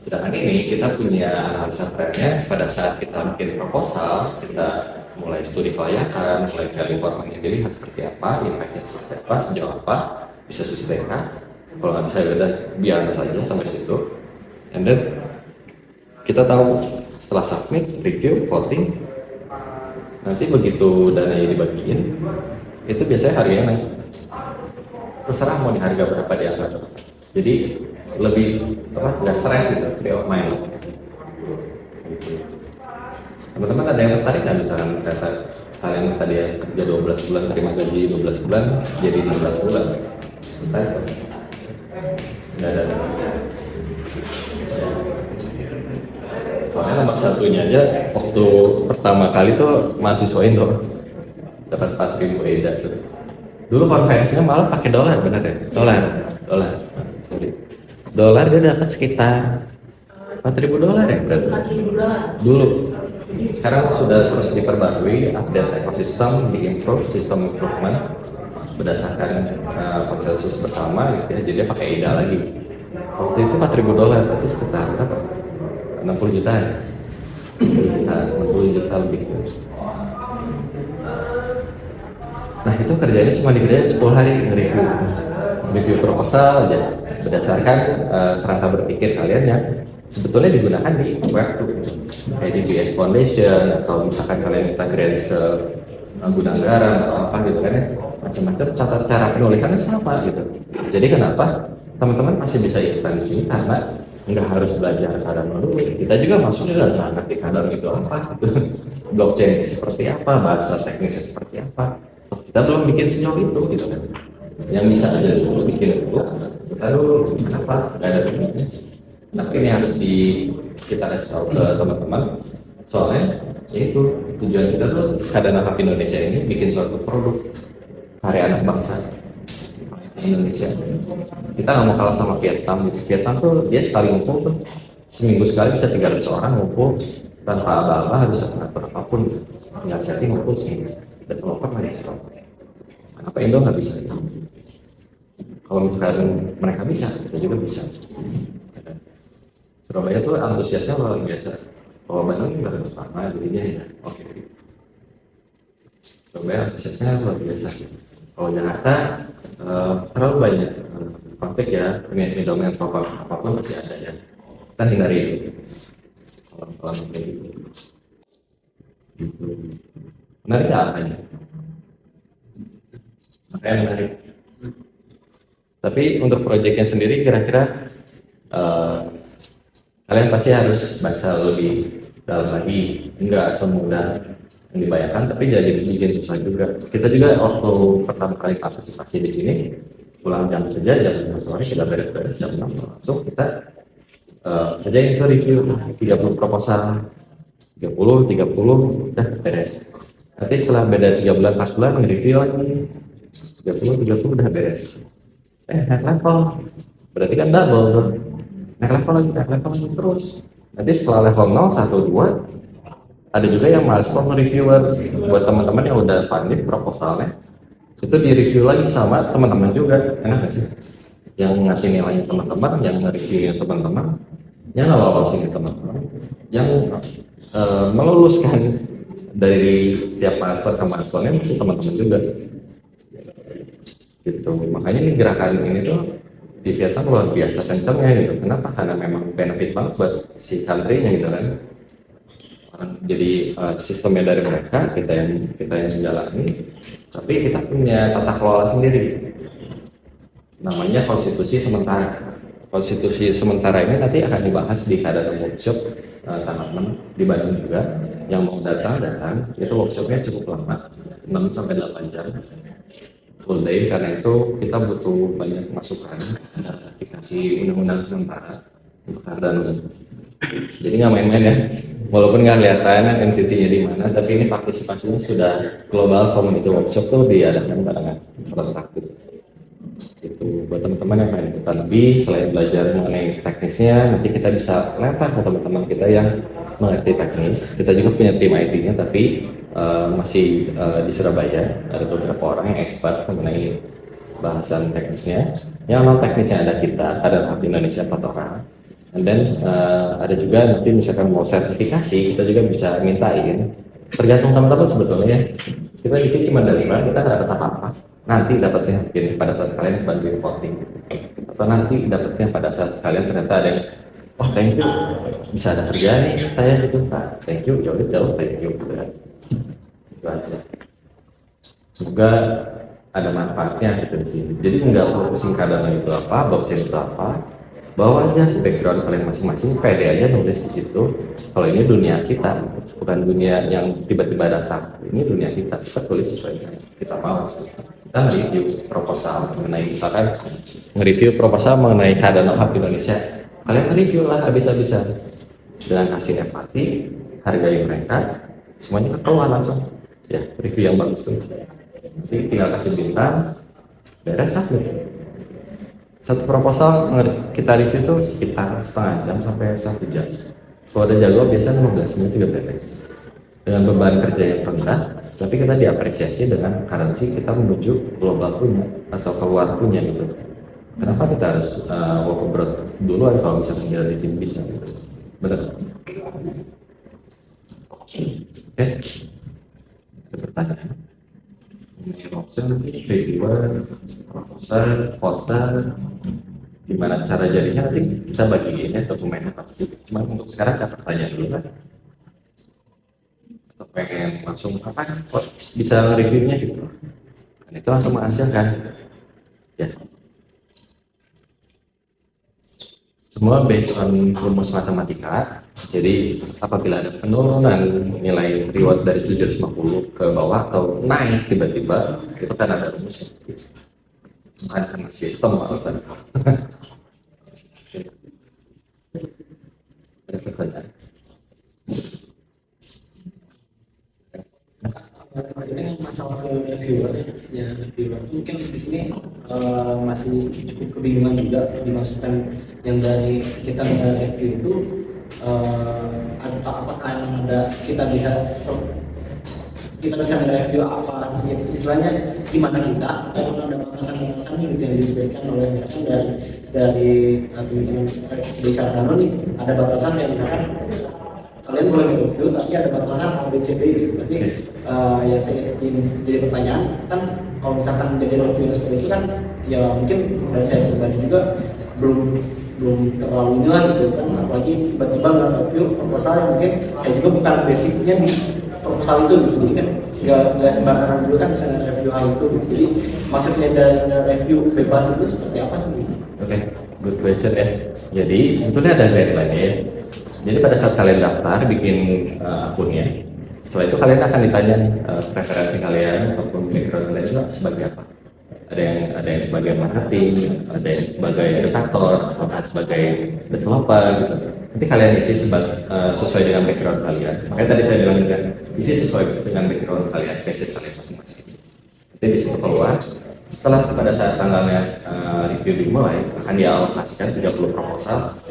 Sedangkan ini kita punya analisa trennya pada saat kita bikin proposal, kita mulai studi kelayakan, mulai value for money dilihat seperti apa, impact-nya seperti apa, sejauh apa, bisa sustain kan? Kalau nggak bisa ya udah biar saja sampai situ. And then kita tahu setelah submit, review, voting, nanti begitu dananya dibagiin, itu biasanya harganya naik. Terserah mau di harga berapa diangkat. Jadi lebih nggak stres gitu, free of mind. Teman-teman ada yang tertarik nggak misalkan kata kalian tadi yang kerja 12 bulan terima gaji 12 bulan jadi 16 bulan? Nggak ada. Soalnya nomor satunya aja waktu pertama kali tuh mahasiswa Indo dapat 4.000 EDA gitu. Dulu konversinya malah pakai dolar, benar ya? Dolar dia dapat sekitar 4.000 dolar ya berarti. 4.000 dolar. Dulu. Sekarang sudah terus diperbarui, update ekosistem, di-improve sistem improvement berdasarkan konsensus bersama gitu ya. Jadi dia pakai IDA lagi. Waktu itu 4.000 dolar, berarti sekitar berapa? 60 juta ya? 60 juta lebih. Nah itu kerjanya cuma dikerjain 10 hari nge-review proposal aja berdasarkan kerangka berpikir kalian yang sebetulnya digunakan di web tuh kayak di BS Foundation atau misalkan kalian minta grants ke gudang garam atau apa gitu kan ya, macam-macam cara penulisannya sama gitu. Jadi kenapa teman-teman masih bisa ikutan di sini karena nggak harus belajar kadang dulu. Kita juga masuknya nggak ngerti kadang itu apa gitu. Blockchain seperti apa, bahasa teknisnya seperti apa. Kita belum bikin sejauh itu gitu kan. Yang bisa aja dulu bikin itu, lalu kenapa nggak ada tujuannya? Tapi ini harus kita kasih tahu ke teman-teman. Soalnya itu tujuan kita tuh Kadana Hub Indonesia ini bikin suatu produk karya anak bangsa Indonesia. Kita nggak mau kalah sama Vietnam. Vietnam tuh dia sekali ngumpul tuh seminggu sekali bisa 300 orang ngumpul tanpa aba-aba harus atur apapun. Tinggal setting ngumpul seminggu. Developer lagi sih. Kenapa Indo nggak bisa? Kalau misalkan mereka bisa, kita juga bisa. Surabaya tuh antusiasnya luar biasa. Kalau Bandung nggak ada sama, jadinya ya oke. Surabaya antusiasnya luar biasa. Kalau Jakarta terlalu banyak konflik ya, middleman apapun masih ada ya. Kita hindari itu. Kalau kayak gitu. Menarik apanya? Makanya menarik. Tapi untuk proyeknya sendiri kira-kira kalian pasti harus baca lebih dalam lagi, nggak semudah yang dibayangkan, tapi jadi bikin susah juga. Kita juga waktu pertama kali partisipasi di sini, pulang jam kerja jam 6 sore kita beres-beres jam 6 langsung kita saja itu review 30 proposal, 30 udah beres. Nanti setelah beda 3 bulan 4 bulan nge-review lagi 30 udah beres. Naik level, berarti kan double. Naik level lagi terus. Nanti setelah level 0, 1, 2 ada juga yang milestone reviewer buat teman-teman yang udah funded proposalnya itu di review lagi sama teman-teman juga, enak gak sih? Yang ngasih nilainya teman-teman, yang nge-reviewnya teman-teman, yang ngelolosin teman-teman, yang meluluskan dari tiap milestone ke milestone-nya masih teman-teman juga. gitu. Makanya ini gerakan ini tuh di Vietnam luar biasa kencangnya gitu. Kenapa? Karena memang benefit banget buat si country-nya gitu kan. Jadi sistemnya dari mereka, kita yang jalani, tapi kita punya tata kelola sendiri. Namanya konstitusi sementara. Konstitusi sementara ini nanti akan dibahas di Kadana Workshop tanggal 6 di Bandung juga. Yang mau datang, itu workshopnya cukup lama, 6 sampai 8 jam full day, karena itu kita butuh banyak masukan aplikasi undang-undang sementara untuk Kadana. Jadi nggak main-main ya, walaupun nggak kelihatan entity-nya di mana, tapi ini partisipasinya sudah global community workshop tuh diadakan barengan serentak gitu. Itu buat teman-teman yang pengen ikutan lebih, selain belajar mengenai teknisnya, nanti kita bisa lempar ke teman-teman kita yang mengerti teknis. Kita juga punya tim IT-nya, tapi masih di Surabaya ada beberapa orang yang expert mengenai bahasan teknisnya. Yang non teknisnya ada kita, ada Hub Indonesia 4 orang. And then ada juga nanti misalkan mau sertifikasi, kita juga bisa mintain. Tergantung teman-teman sebetulnya ya. Kita isi cuma dari kita nggak dapat apa-apa. Nanti dapatnya mungkin pada saat kalian bantuin voting. Atau nanti dapatnya pada saat kalian ternyata ada yang, oh thank you, bisa ada kerja nih saya gitu Pak. Thank you, jauh thank you. Itu aja. Semoga ada manfaatnya gitu di sini. Jadi nggak perlu pusing Kadana itu apa, blockchain itu apa. Bawa aja background kalian masing-masing, pede aja nulis di situ. Kalau ini dunia kita, bukan dunia yang tiba-tiba datang. Ini dunia kita tulis sesuai dengan kita mau. Kita nge-review proposal mengenai, misalkan nge-review proposal mengenai Kadana Hub Indonesia. Kalian nge-review lah habis-habisan dengan kasih empati, hargai mereka, semuanya keluar langsung. Ya, review yang bagus tuh. Nanti tinggal kasih bintang, beres submit. Satu proposal kita review itu sekitar setengah jam sampai 1 jam. Kalau ada jago biasanya 15 menit juga beres. Dengan beban kerja yang rendah, tapi kita diapresiasi dengan currency kita menuju global punya atau keluar punya gitu. Kenapa kita harus walk abroad duluan kalau bisa tinggal di sini bisa gitu. Benar. Oke. Ada pertanyaan? Ini reviewer, proposal, voter, gimana cara jadinya nanti kita bagiin ya dokumennya pasti. Cuma untuk sekarang ada pertanyaan dulu kan? Atau pengen langsung apa? Kok bisa reviewnya gitu? Dan itu langsung menghasilkan. Ya. Semua based on rumus matematika. Jadi apabila ada penurunan nilai reward dari 750 ke bawah atau naik tiba-tiba, itu kan ada rumusnya. Bukan karena sistem alasan. Ada pertanyaan? Ini masalah reviewer ya, reviewer mungkin di sini masih cukup kebingungan juga dimasukkan yang dari kita review itu apakah yang ada kita bisa mereview apa ya, istilahnya di mana kita atau ada batasan-batasan yang diberikan oleh misalkan dari teman-teman di Kadana nih ada batasan yang misalkan kalian boleh review tapi ada batasan ABCD gitu. Tapi ya saya ingin jadi pertanyaan kan kalau misalkan jadi review seperti itu kan ya mungkin dari saya pribadi juga belum terlalu nilai gitu kan, apalagi tiba-tiba nggak review proposal yang mungkin saya juga bukan basicnya di proposal itu gitu. Jadi kan nggak sembarangan dulu kan bisa review hal itu gitu. Jadi maksudnya dari review bebas itu seperti apa sih? Oke, good question ya. Jadi sebetulnya ada guideline ya. Jadi pada saat kalian daftar bikin akunnya, setelah itu kalian akan ditanya preferensi kalian ataupun background kalian itu sebagai apa. Ada yang sebagai marketing, ada yang sebagai edukator, atau sebagai developer gitu. Nanti kalian isi sesuai dengan background kalian. Makanya tadi saya bilang juga isi sesuai dengan background kalian, passion kalian masing-masing. Nanti di situ keluar. Setelah pada saat tanggalnya review dimulai, akan dialokasikan 30 proposal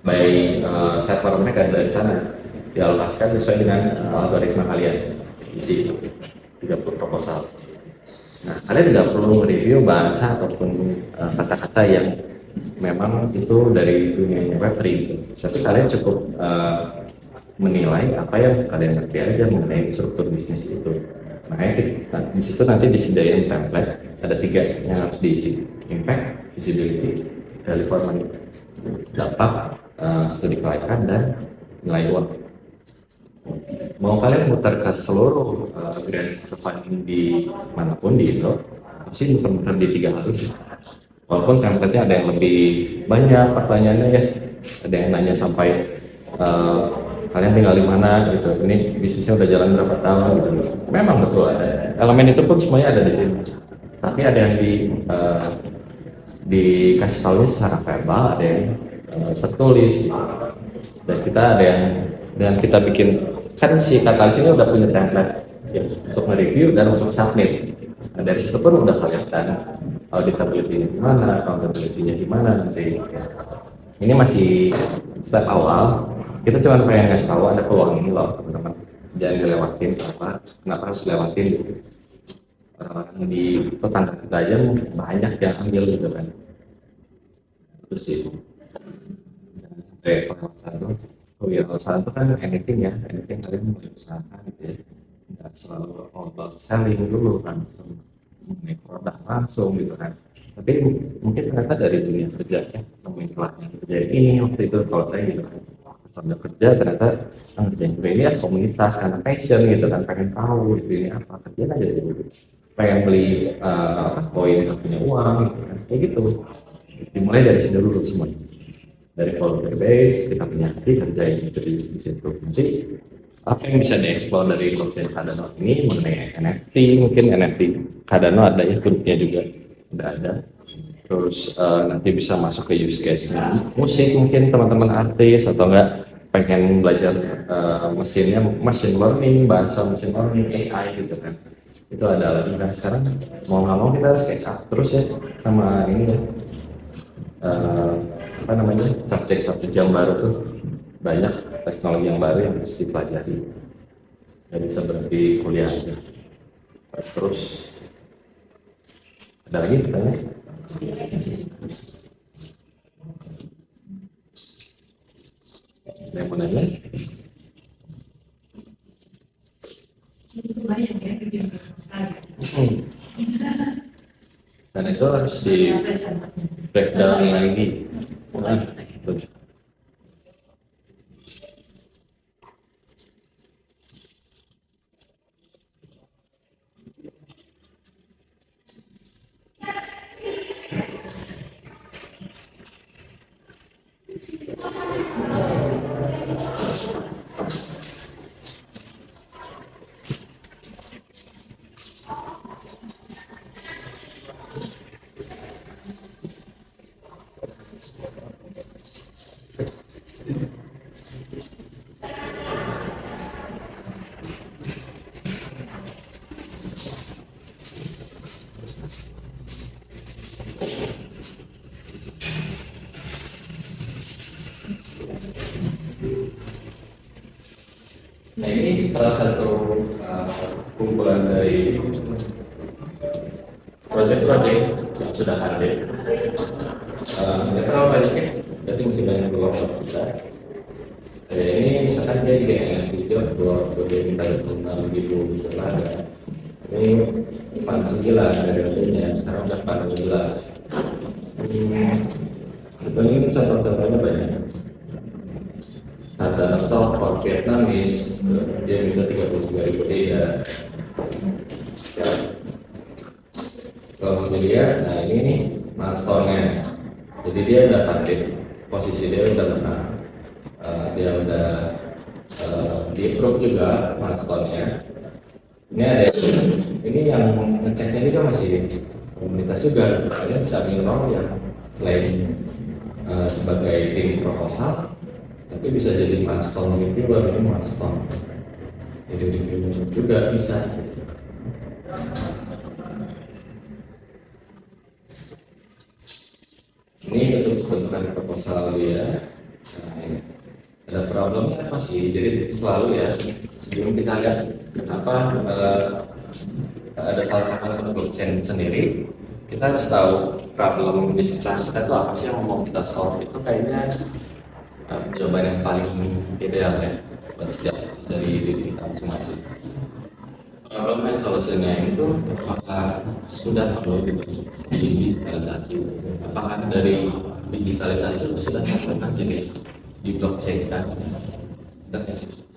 by server mereka dari sana, dialokasikan sesuai dengan algoritma kalian. Isi 30 proposal. Nah, kalian tidak perlu review bahasa ataupun kata-kata yang memang itu dari dunia Web3 gitu. Tapi kalian cukup menilai apa yang kalian ngerti aja mengenai struktur bisnis itu. Makanya kita, di situ nanti disediain template, ada 3 yang harus diisi: impact, visibility, value for money, dampak, studi kelayakan, dan nilai uang. Mau kalian muter ke seluruh grants funding di manapun di Indo, pasti muter-muter di 3 hal itu. Walaupun template-nya ada yang lebih banyak pertanyaannya ya, ada yang nanya sampai kalian tinggal di mana gitu, ini bisnisnya udah jalan berapa tahun gitu. Memang betul ada elemen itu pun semuanya ada di sini, tapi ada yang dikasih tahu secara verbal, ada yang tertulis gitu. Dan kita ada yang, dan kita bikin, kan si Katalis ini udah punya template ya, untuk nge-review dan untuk submit. Nah, dari situ pun udah kelihatan auditability-nya gimana, accountability-nya gimana nanti. Ini masih step awal, kita cuma pengen ngasih tahu ada peluang ini loh teman-teman, jangan dilewatin. Kenapa harus lewatin gitu. Orang-orang di tetangga kita aja banyak yang ambil gitu kan, itu sih. Kewirausahaan itu kan anything ya, anything kalian mulai usaha gitu ya, nggak selalu all about selling dulu kan, mengenai produk langsung gitu kan. Tapi mungkin ternyata dari dunia kerja ya, nemuin celahnya kerja ini waktu itu kalau saya gitu kan, sambil kerja ternyata ngerjain juga ini ya komunitas karena passion gitu kan, pengen tahu gitu ini apa, kerjaan aja gitu, pengen beli koin punya uang gitu kan, kayak gitu. Dimulai dari sini dulu semuanya, dari volunteer base, kita punya hati kerjain gitu di situ. Nanti apa yang bisa dieksplor dari blockchain Cardano ini mengenai NFT, mungkin NFT Cardano ada ya, grupnya juga udah ada. Terus nanti bisa masuk ke use case-nya musik, mungkin teman-teman artis atau enggak pengen belajar mesinnya, machine learning, bahasa machine learning, AI gitu kan. Itu ada lagi kan sekarang, mau nggak mau kita harus catch up terus ya sama ini ya. Apa namanya, subjek yang baru tuh, banyak teknologi yang baru yang harus dipelajari. Jadi seperti kuliah aja. Terus ada lagi pertanyaan? Ada yang mau nanya? Dan itu harus di breakdown lagi. Nah, betul. Nah ini salah satu kumpulan dari project-project yang sudah hadir. Nggak terlalu banyak ya, berarti masih banyak peluang buat kita. Ini misalkan dia juga yang hijau, dua minta 6.000 ada. Ini pan 9 dari waktunya, sekarang udah pan 11. Ini contoh-contohnya banyak. Ada stok for Vietnamese, dia minta 33.000 ETH. Kalau dilihat, nah ini nih milestone-nya. Jadi dia udah target, posisi dia udah menang, dia udah di approve juga milestone-nya. Ini ada ini yang ngeceknya juga masih komunitas juga, kalian bisa minum ya selain sebagai tim proposal. Tapi bisa jadi milestone reviewer, ini milestone. Jadi reviewer juga bisa. Ini bentuk-bentukan proposal dia. Nah, ini. Ada problemnya apa sih? Jadi selalu ya, sebelum kita lihat kenapa ada tantangan blockchain sendiri, kita harus tahu problem di sekitar kita itu apa sih yang mau kita solve. Itu kayaknya jawaban yang paling ideal ya buat setiap dari diri kita masing-masing. Kalau main solusinya itu apakah sudah perlu digitalisasi? Apakah dari digitalisasi sudah pernah jenis di blockchain kan? Benar nggak sih?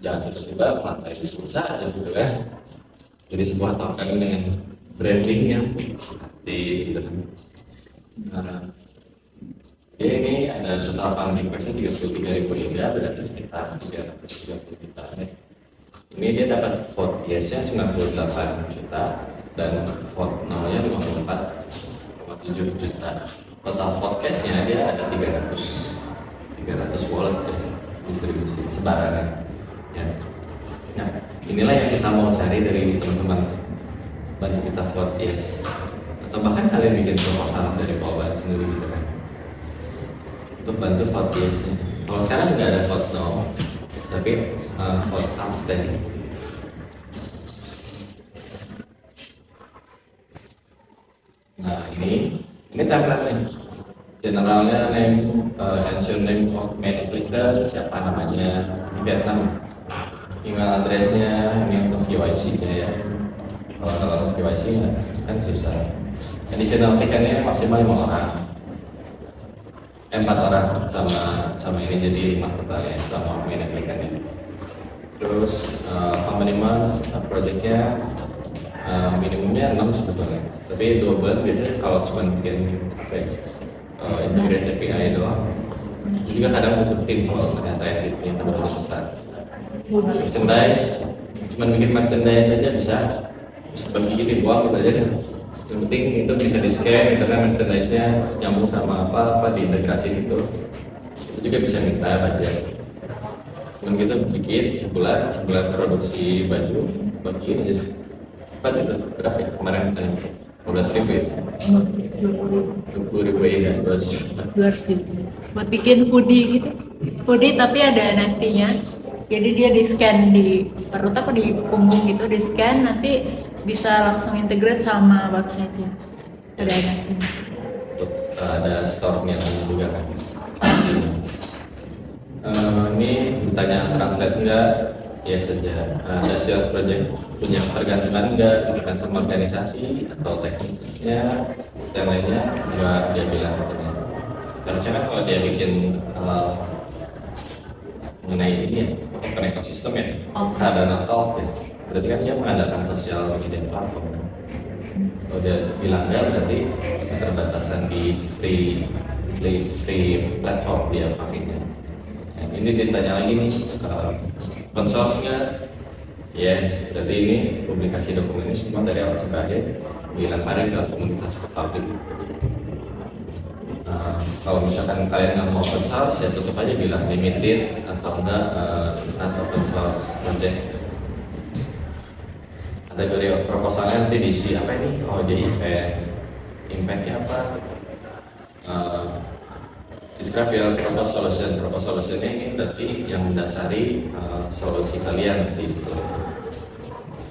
Jangan tiba-tiba lantai di bursa aja gitu ya. Jadi sebuah token dengan branding yang di situ. Nah, ini ada total funding versi 33.000 hingga berarti sekitar 330 juta. Ini dia dapat vote yes-nya 98 juta dan vote no-nya 54,7 juta. Total vote cash-nya dia ada 300 wallet ya, distribusi sebarangan. Ya. Nah, inilah yang kita mau cari dari teman-teman. Bantu kita vote yes. Atau bahkan kalian bikin proposal dari Polban sendiri gitu kan. Untuk bantu vote yes. Kalau sekarang nggak ada vote no, tapi vote abstain. Nah ini template-nya. Generalnya name, ancient name of main applicator, siapa namanya di Vietnam. Email address-nya ini untuk KYC-nya ya. Kalau harus KYC kan susah. Additional applicant-nya maksimal 5 orang. 4 orang sama ini jadi 5 total ya sama main applicant-nya. Terus company month project-nya minimumnya 6 sebetulnya. Tapi 12 biasanya kalau cuma bikin integrate API doang. Itu juga kadang butuh tim kalau ternyata yang timnya terlalu besar. Merchandise, cuma bikin merchandise aja bisa bagi uang gitu aja kan. Yang penting itu bisa di scan, gitu kan merchandise-nya nyambung sama apa diintegrasi gitu. Itu juga bisa minta budget. Cuman gitu bikin sebulan produksi baju bagi aja. Berapa itu? Berapa ya? Kemarin kita 15.000 ya? 20.000 ya, 200.000 buat bikin hoodie gitu. Hoodie tapi ada nantinya. Jadi dia di scan di perut apa di punggung gitu, di scan nanti bisa langsung integrate sama website-nya. Ada nantinya. Ada store-nya juga kan. Ini ditanya translate enggak? Ya saja. Ada sales project punya ketergantungan enggak dengan sama organisasi atau teknisnya dan lainnya juga dia bilang katanya. Harusnya kan kalau dia bikin mengenai ini ya, open ekosistem ya, ada natal ya. Berarti kan dia mengadakan sosial media platform. Kalau dia bilang enggak berarti keterbatasan di free platform dia pakainya. Ini ditanya lagi nih, open source nggak? Yes, berarti ini publikasi dokumen ini semua dari awal sampai akhir dilemparin ke komunitas ke publik. Kalau misalkan kalian nggak mau open source, ya tutup aja bilang limited atau enggak not open source project. Kategori proposalnya nanti diisi apa ini? Oh jadi impact-nya apa? Describe your proposal solution. Proposal solution ini berarti yang mendasari solusi kalian di situ.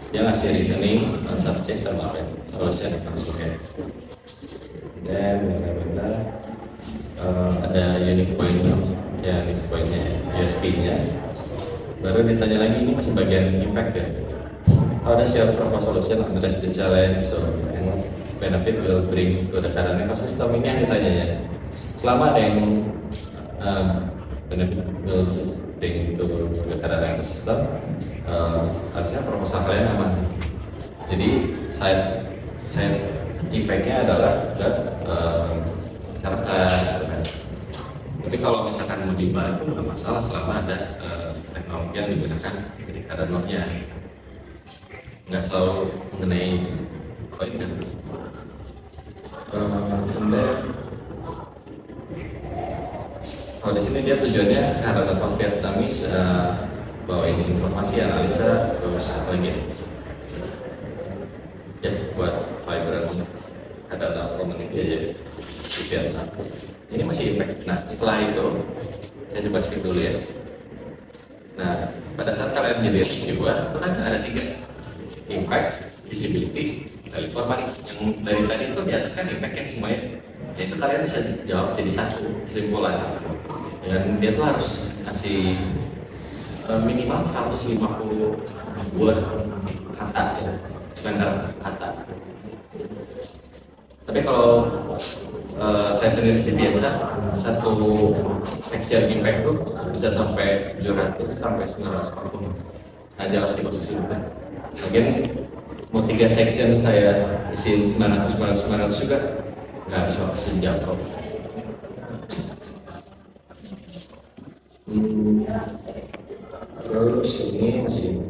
Dia ngasih reasoning, subject sama apa? Solution maksudnya. Dan benar-benar ada unique point, ya unique pointnya, USP-nya. Baru ditanya lagi ini masih bagian impact ya. How does your proposal solution address the challenge and benefit will bring to the current ecosystem? Ini yang ditanya ya. Selama ada yang benefit will bring to the current ecosystem, harusnya proposal kalian aman. Jadi side effect-nya adalah masyarakat. Tapi kalau misalkan mau dibantu nggak masalah selama ada teknologi yang digunakan di current node-nya. Nggak selalu mengenai koin kan. Kalau di sini dia tujuannya karena datang Vietnamese bawain informasi analisa terus apa lagi ya buat vibrant ada community aja di Vietnam. Ini masih impact. Nah setelah itu saya coba skip dulu ya. Nah pada saat kalian jadi reviewer itu kan ada 3 impact, visibility, delivery. Yang dari tadi itu di atas kan impact yang semuanya. Ya itu kalian bisa jawab jadi satu kesimpulan. Dan dia tuh harus kasih minimal 150 word standar kata. Tapi kalau saya sendiri sih biasa satu section impact tuh bisa sampai 700 sampai 940 aja lah di posisi itu. Mungkin mau 3 section saya isiin 900 juga nggak bisa waktu sejam kok. Terus ini masih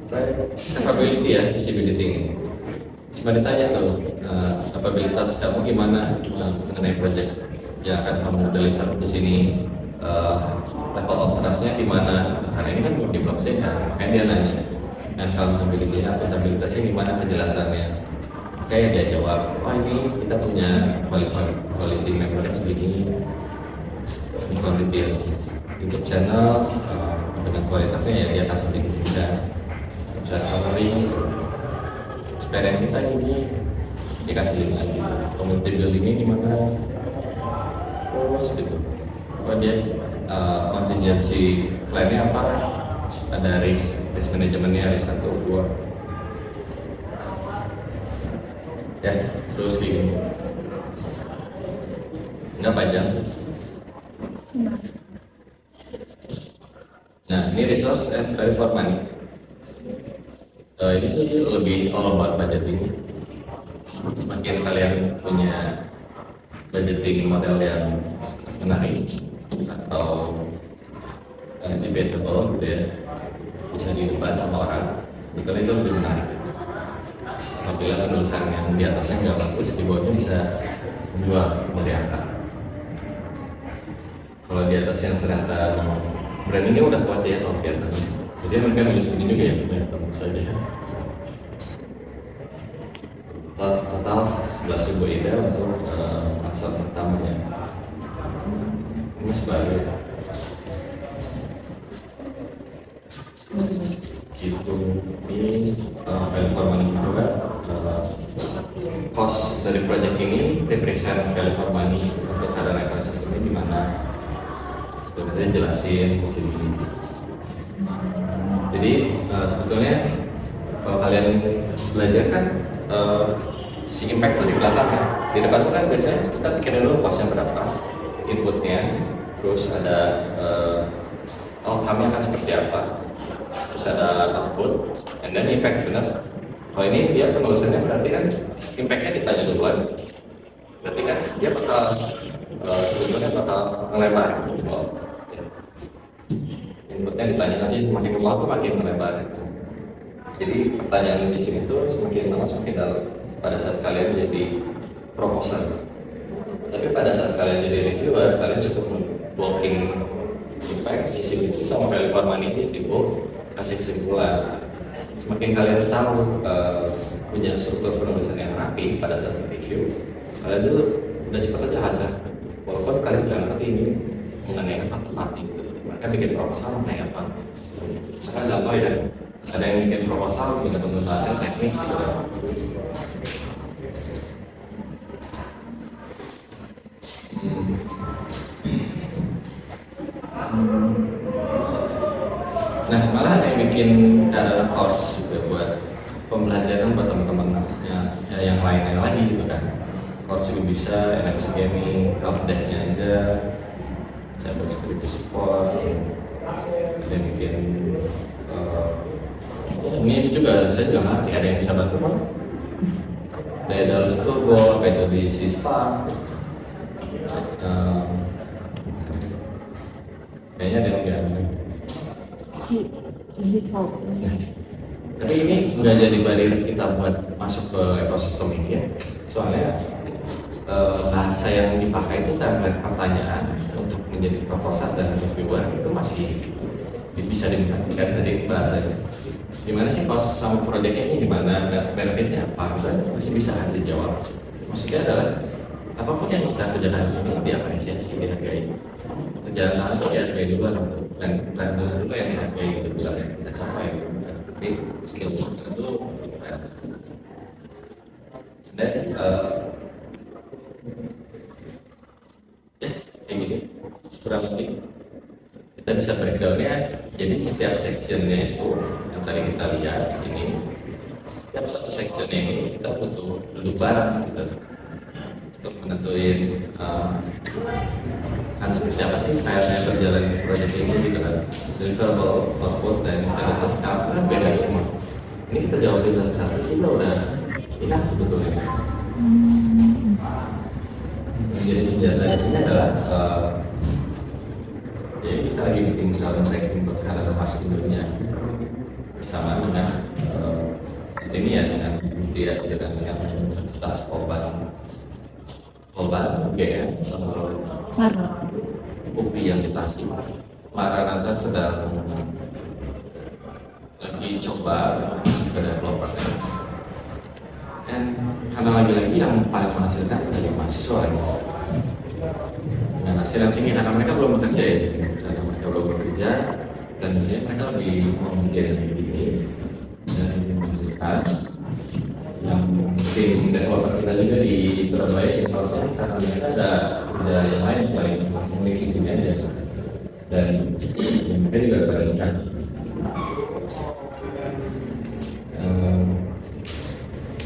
capability ya, visibility ini. Cuma ditanya tuh, kapabilitas kamu gimana mengenai project yang akan kamu deliver di sini, level of trust-nya gimana? Karena ini kan belum di blockchain kan, makanya dia nanya. Dan accountability-nya, akuntabilitasnya gimana penjelasannya? Kayak dia jawab, oh ini kita punya quality member segini, quality YouTube channel dengan kualitasnya ya dia kasih link juga, bisa summary. Experience kita ini dikasih lagi, community building-nya gimana, terus gitu. Kemudian contingency plan-nya apa, ada risk manajemennya, risk 1, 2 ya, terus gini nggak panjang. Nah ini resource and value for money. Ini tuh lebih all about budgeting. Semakin kalian punya budgeting model yang menarik atau debatable gitu ya, bisa didebat sama orang, itu lebih menarik. Apabila penulisan yang di atasnya nggak bagus, di bawahnya bisa menjual dari angka. Kalau di atas yang ternyata brandingnya udah kuat sih ya kalau kelihatan. Jadi mungkin nulis ini juga ya, bagus saja. Total 11.000 ide untuk maksud pertamanya. Ini sebagai gitu. Ini value for money juga. Cost dari project ini represent value for money untuk keadaan ekosistemnya di mana. Sebenarnya jelasin di sini. Jadi sebetulnya kalau kalian belajar kan si impact itu di belakang ya. Di depan itu kan biasanya kita pikirin dulu costnya berapa, inputnya, terus ada outcome-nya akan seperti apa, terus ada output, and then impact benar. Kalau ini dia penulisannya berarti kan impact-nya ditanya duluan. Berarti kan dia bakal sebetulnya bakal ngelebar. Inputnya ditanya nanti semakin ke bawah tuh makin melebar. Jadi pertanyaan di sini tuh semakin lama semakin dalam. Pada saat kalian jadi proposal, tapi pada saat kalian jadi reviewer, kalian cukup blocking impact, visibility sama value for money itu kasih kesimpulan. Semakin kalian tahu punya struktur penulisan yang rapi pada saat review, kalian dulu udah cepat aja lancar. Walaupun kalian jangan ngerti ini mengenai apa tepat gitu. Mereka bikin proposal mengenai apa. Misalkan contoh ya, ada yang bikin proposal dengan pembahasan teknis gitu. Nah, malah ada yang bikin adalah course juga buat pembelajaran buat teman-teman yang lainnya lagi juga kan. Course juga bisa, NFT gaming, help desk-nya aja, cyber security support, dan bikin ini juga saya juga ngerti ada yang bisa bantu kan? Dari Dalus Turbo, apa itu di Sistar, kayaknya ada yang enggak. Tapi ini nggak jadi barrier kita buat masuk ke ekosistem ini ya. Soalnya bahasa yang dipakai itu template pertanyaan untuk menjadi proposal dan reviewer itu masih bisa dimintakan dari bahasanya. Gimana sih cost sama proyeknya ini, gimana benefitnya apa, kan masih bisa dijawab. Maksudnya adalah apapun yang kita kerjakan di sini diapresiasi, dihargai. Kerjaan tangan itu dihargai dulu, dan dulu yang dihargai itu yang kita capai. Tapi skill itu dan ya kayak gini kurang lebih kita bisa breakdown-nya. Jadi setiap sectionnya itu yang tadi kita lihat ini, setiap satu section ini kita butuh duduk bareng gitu untuk menentuin kan seperti apa sih kayak berjalan proyek ini gitu kan. Deliverable, output, dan deliverable kan beda semua. Ini kita jawabin dari satu sih udah enak sebetulnya. Jadi senjata di sini adalah ya kita lagi bikin misalnya tracking berkala lepas di dunia bersama dengan ini ya dengan dia dengan Universitas Polban UGM UPI yang kita simak. Maranatha sedang lagi coba ke developer dan karena lagi-lagi yang paling menghasilkan dari mahasiswa ini. Dengan hasil yang tinggi karena mereka belum bekerja ya, karena mereka belum bekerja dan di sini mereka lebih memikirkan ini dan menghasilkan yang tim developer kita juga di Surabaya Intelsen karena mereka ada kerja yang lain selain memiliki sini aja dan mereka juga berangkat.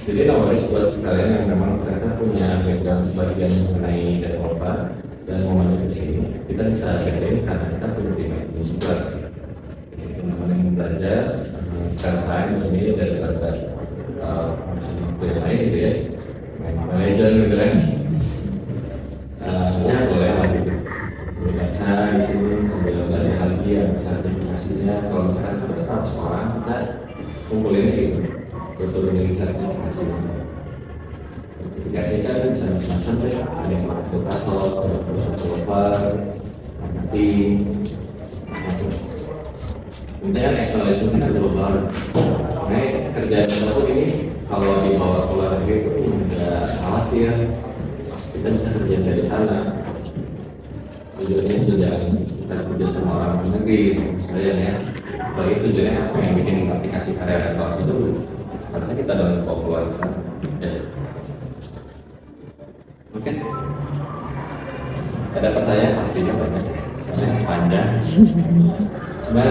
Jadi nawaris buat kalian yang memang ternyata punya background sebagian mengenai developer dan mau maju ke sini, kita bisa lihatin karena kita punya tim itu juga. Teman-teman yang belajar sekarang lain ini dari berbagai waktu yang lain gitu ya, main legend gitu kan. Ya boleh lah gitu. Baca di sini sambil belajar lagi ya sertifikasinya. Kalau misalkan sampai 100 orang kita kumpulin gitu. Turunin sertifikasi. Sertifikasi kan bisa macam-macam ya. Ada yang edukator, developer, marketing, macam. Intinya acknowledgement kan global. Nah, kerjaan kita ini kalau dibawa ke luar negeri itu nggak khawatir. Kita bisa kerja dari sana. Tujuannya juga kita kerja sama orang negeri, sebenarnya ya. Bagi tujuannya apa yang bikin aplikasi karya retorsi itu karena kita dalam populer di sana. Ya. Oke. Ada pertanyaan pastinya banyak, soalnya panjang. Cuman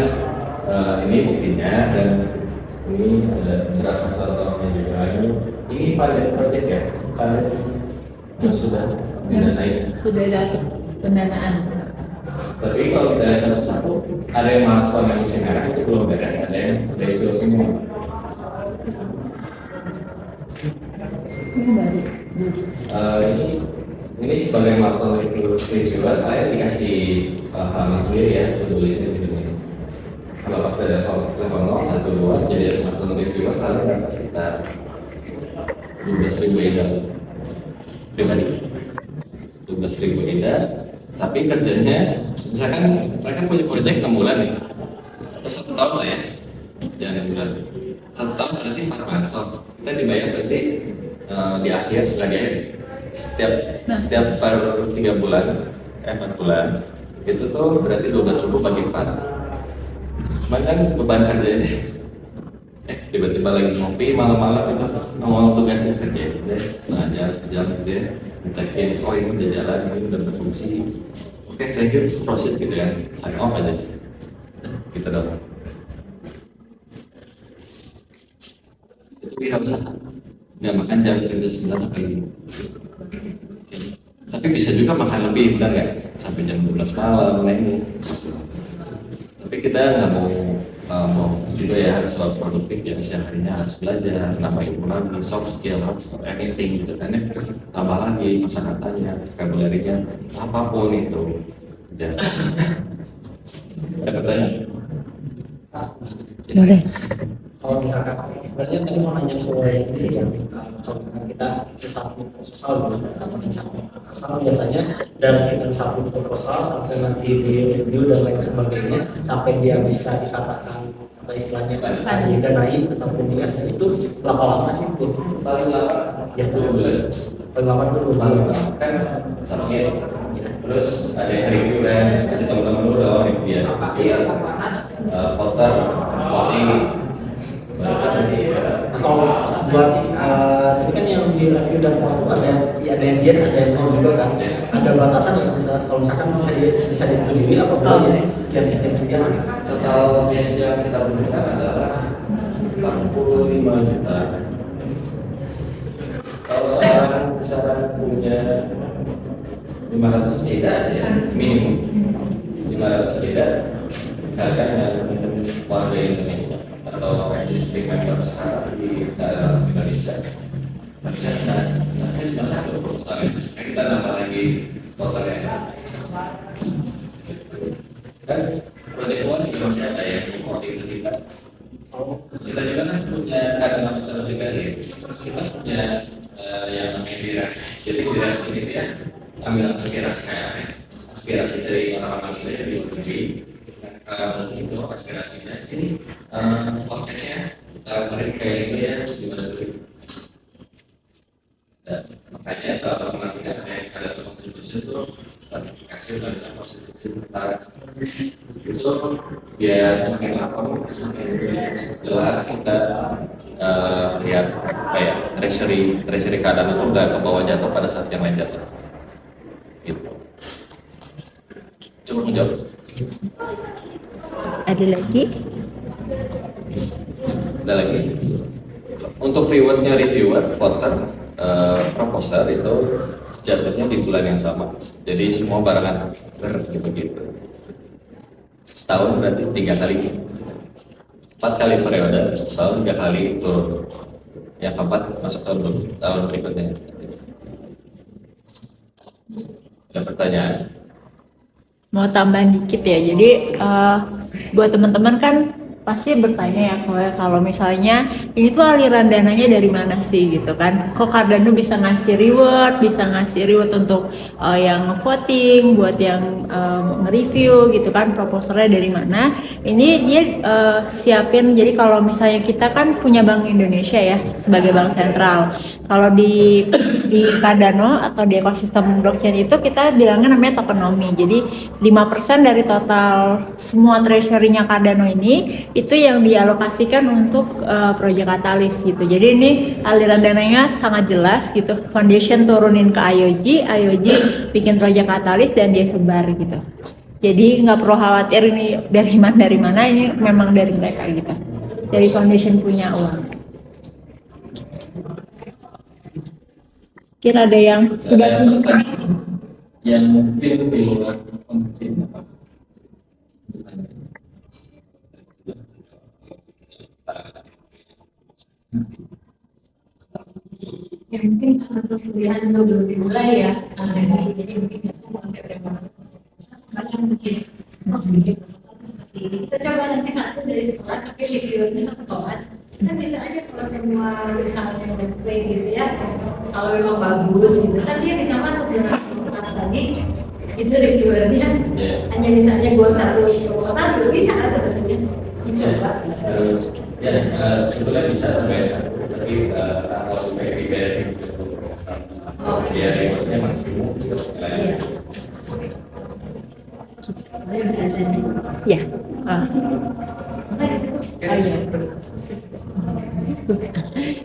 ini buktinya dan ini ada beberapa contohnya juga. Ini pilot project ya, pilot sudah diselesaikan. Sudah dapat pendanaan. Tapi kalau kita lihat satu-satu, ada yang milestone yang masih merah itu belum beres, ada yang sudah itu semua. Ini sebagai milestone itu reviewer, saya dikasih halaman sendiri ya untuk tulisnya di sini. Kalau pas ada level 0, 1, 2 jadi milestone reviewer, kalian dapat sekitar 12.000 EDA pribadi, 12.000 EDA. Tapi kerjanya, misalkan mereka punya proyek 6 bulan nih, atau 1 tahun lah ya, jangan 6 bulan. 1 tahun berarti 4 milestone. Kita dibayar berarti di akhir, setelah di akhir setiap per 3 bulan 4 bulan itu tuh berarti 12.000 bagi 4. Cuman kan beban kerjanya tiba-tiba lagi ngopi malam-malam itu ngomong tugasnya kerja deh setengah jam sejam gitu ya, ngecekin oh ini udah jalan, ini udah berfungsi, oke thank you, proceed gitu ya, sign off aja gitu dong. Itu wirausaha. Nggak makan jam kerja 9 sampai 5. Tapi bisa juga makan lebih, benar nggak? Sampai jam 12 malam, ini. Tapi kita nggak mau juga ya harus selalu produktif, jadi siang harinya harus belajar, nambah ilmu lagi, soft skill, harus anything gitu kan ya. Tambah lagi masa katanya, vocabulary-nya, apapun itu. Ada pertanyaan? Boleh. Kalau misalkan sebenarnya tadi mau nanya soal yang ini sih yang kalau kita satu proposal proposal biasanya dalam kita satu proposal sampai nanti di review dan lain sebagainya sampai dia bisa dikatakan apa istilahnya didanai ataupun di akses itu berapa lama sih itu? Paling lama Ya 2 bulan. paling lama dulu Kan submit, terus ada yang review kan, kasih teman-teman dulu dong review ya. Voter, voting. kalau buat itu kan yang di review dan foto ada yang biasa ada yang mau juga kan ada batasan ya misalkan kalau misalkan bisa disetujui apa boleh sekian Total bias yang kita butuhkan adalah 45 juta 500 beda aja ya, minimum 500 beda harganya dengan warga Indonesia atau existing member sekarang di dalam Indonesia. Tapi saya cuma satu soalnya kita nambah lagi totalnya. Kan proyek one juga masih ada yang supporting kita. Kita juga kan punya kadang besar juga nih, terus kita punya yang namanya dirasi. Jadi dirasi ini dia ambil aspirasi dari orang-orang kita jadi lebih itu aspirasinya sini podcastnya mereka ini ya gimana tuh. Dan makanya kalau kita ada konstitusi itu kasih dan konstitusi tentang itu biar semakin lapang semakin jelas kita lihat kayak treasury keadaan itu udah ke bawah jatuh pada saat yang lain jatuh gitu. Coba menjawab. Ada lagi? Ada lagi. Untuk rewardnya reviewer, voter, proposer itu jatuhnya di bulan yang sama. Jadi semua barengan begitu. Setahun berarti 3 kali, 4 kali periode, setahun 3 kali turun. Yang keempat masuk tahun berikutnya. Ada pertanyaan? Mau tambahan dikit ya, jadi buat teman-teman kan pasti bertanya ya kalau misalnya ini tuh aliran dananya dari mana sih gitu kan, kok Cardano bisa ngasih reward untuk yang voting, buat yang nge-review gitu kan, proposalnya dari mana. Ini dia siapin, jadi kalau misalnya kita kan punya Bank Indonesia ya sebagai bank sentral, kalau di Cardano atau di ekosistem blockchain itu kita bilangnya namanya tokenomics. Jadi 5% dari total semua treasury-nya Cardano ini itu yang dialokasikan untuk proyek Katalis gitu. Jadi ini aliran dananya sangat jelas gitu. Foundation turunin ke IOG bikin proyek Katalis dan dia sebar gitu. Jadi nggak perlu khawatir ini dari mana, ini memang dari mereka gitu. Dari foundation punya uang. Kira ada yang sudah punya? Yang mungkin di luar kondisi apa? Ya mungkin karena perkuliahan juga belum dimulai ya, jadi mungkin konsep yang masuk mungkin seperti ini. Kita coba nanti satu dari sekolah, tapi reviewnya satu kelas. Kan bisa aja kalau semua misalnya play gitu ya, kalau memang bagus gitu, kan dia bisa masuk dengan kelas tadi. Itu reviewernya hanya misalnya gue satu juga bisa kan sebenarnya dicoba. Ya sebetulnya bisa satu, tapi kalau supaya diberesin ya rewardnya maksimum. Ya. Oh iya.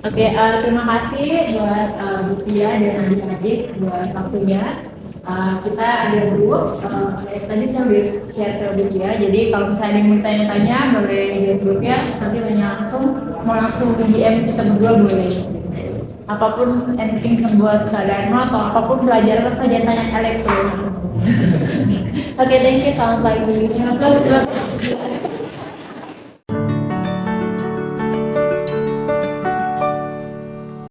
Oke, terima kasih buat Bu Tia dan adik-adik buat waktunya. Kita ada grup, tadi saya udah share ke Bu Tia, jadi kalau misalnya ada yang mau tanya-tanya boleh di grupnya, nanti tanya langsung, mau langsung ke DM kita berdua boleh. Apapun anything buat Cardano atau apapun belajar saja tanya elektron. Oke, thank you, selamat pagi.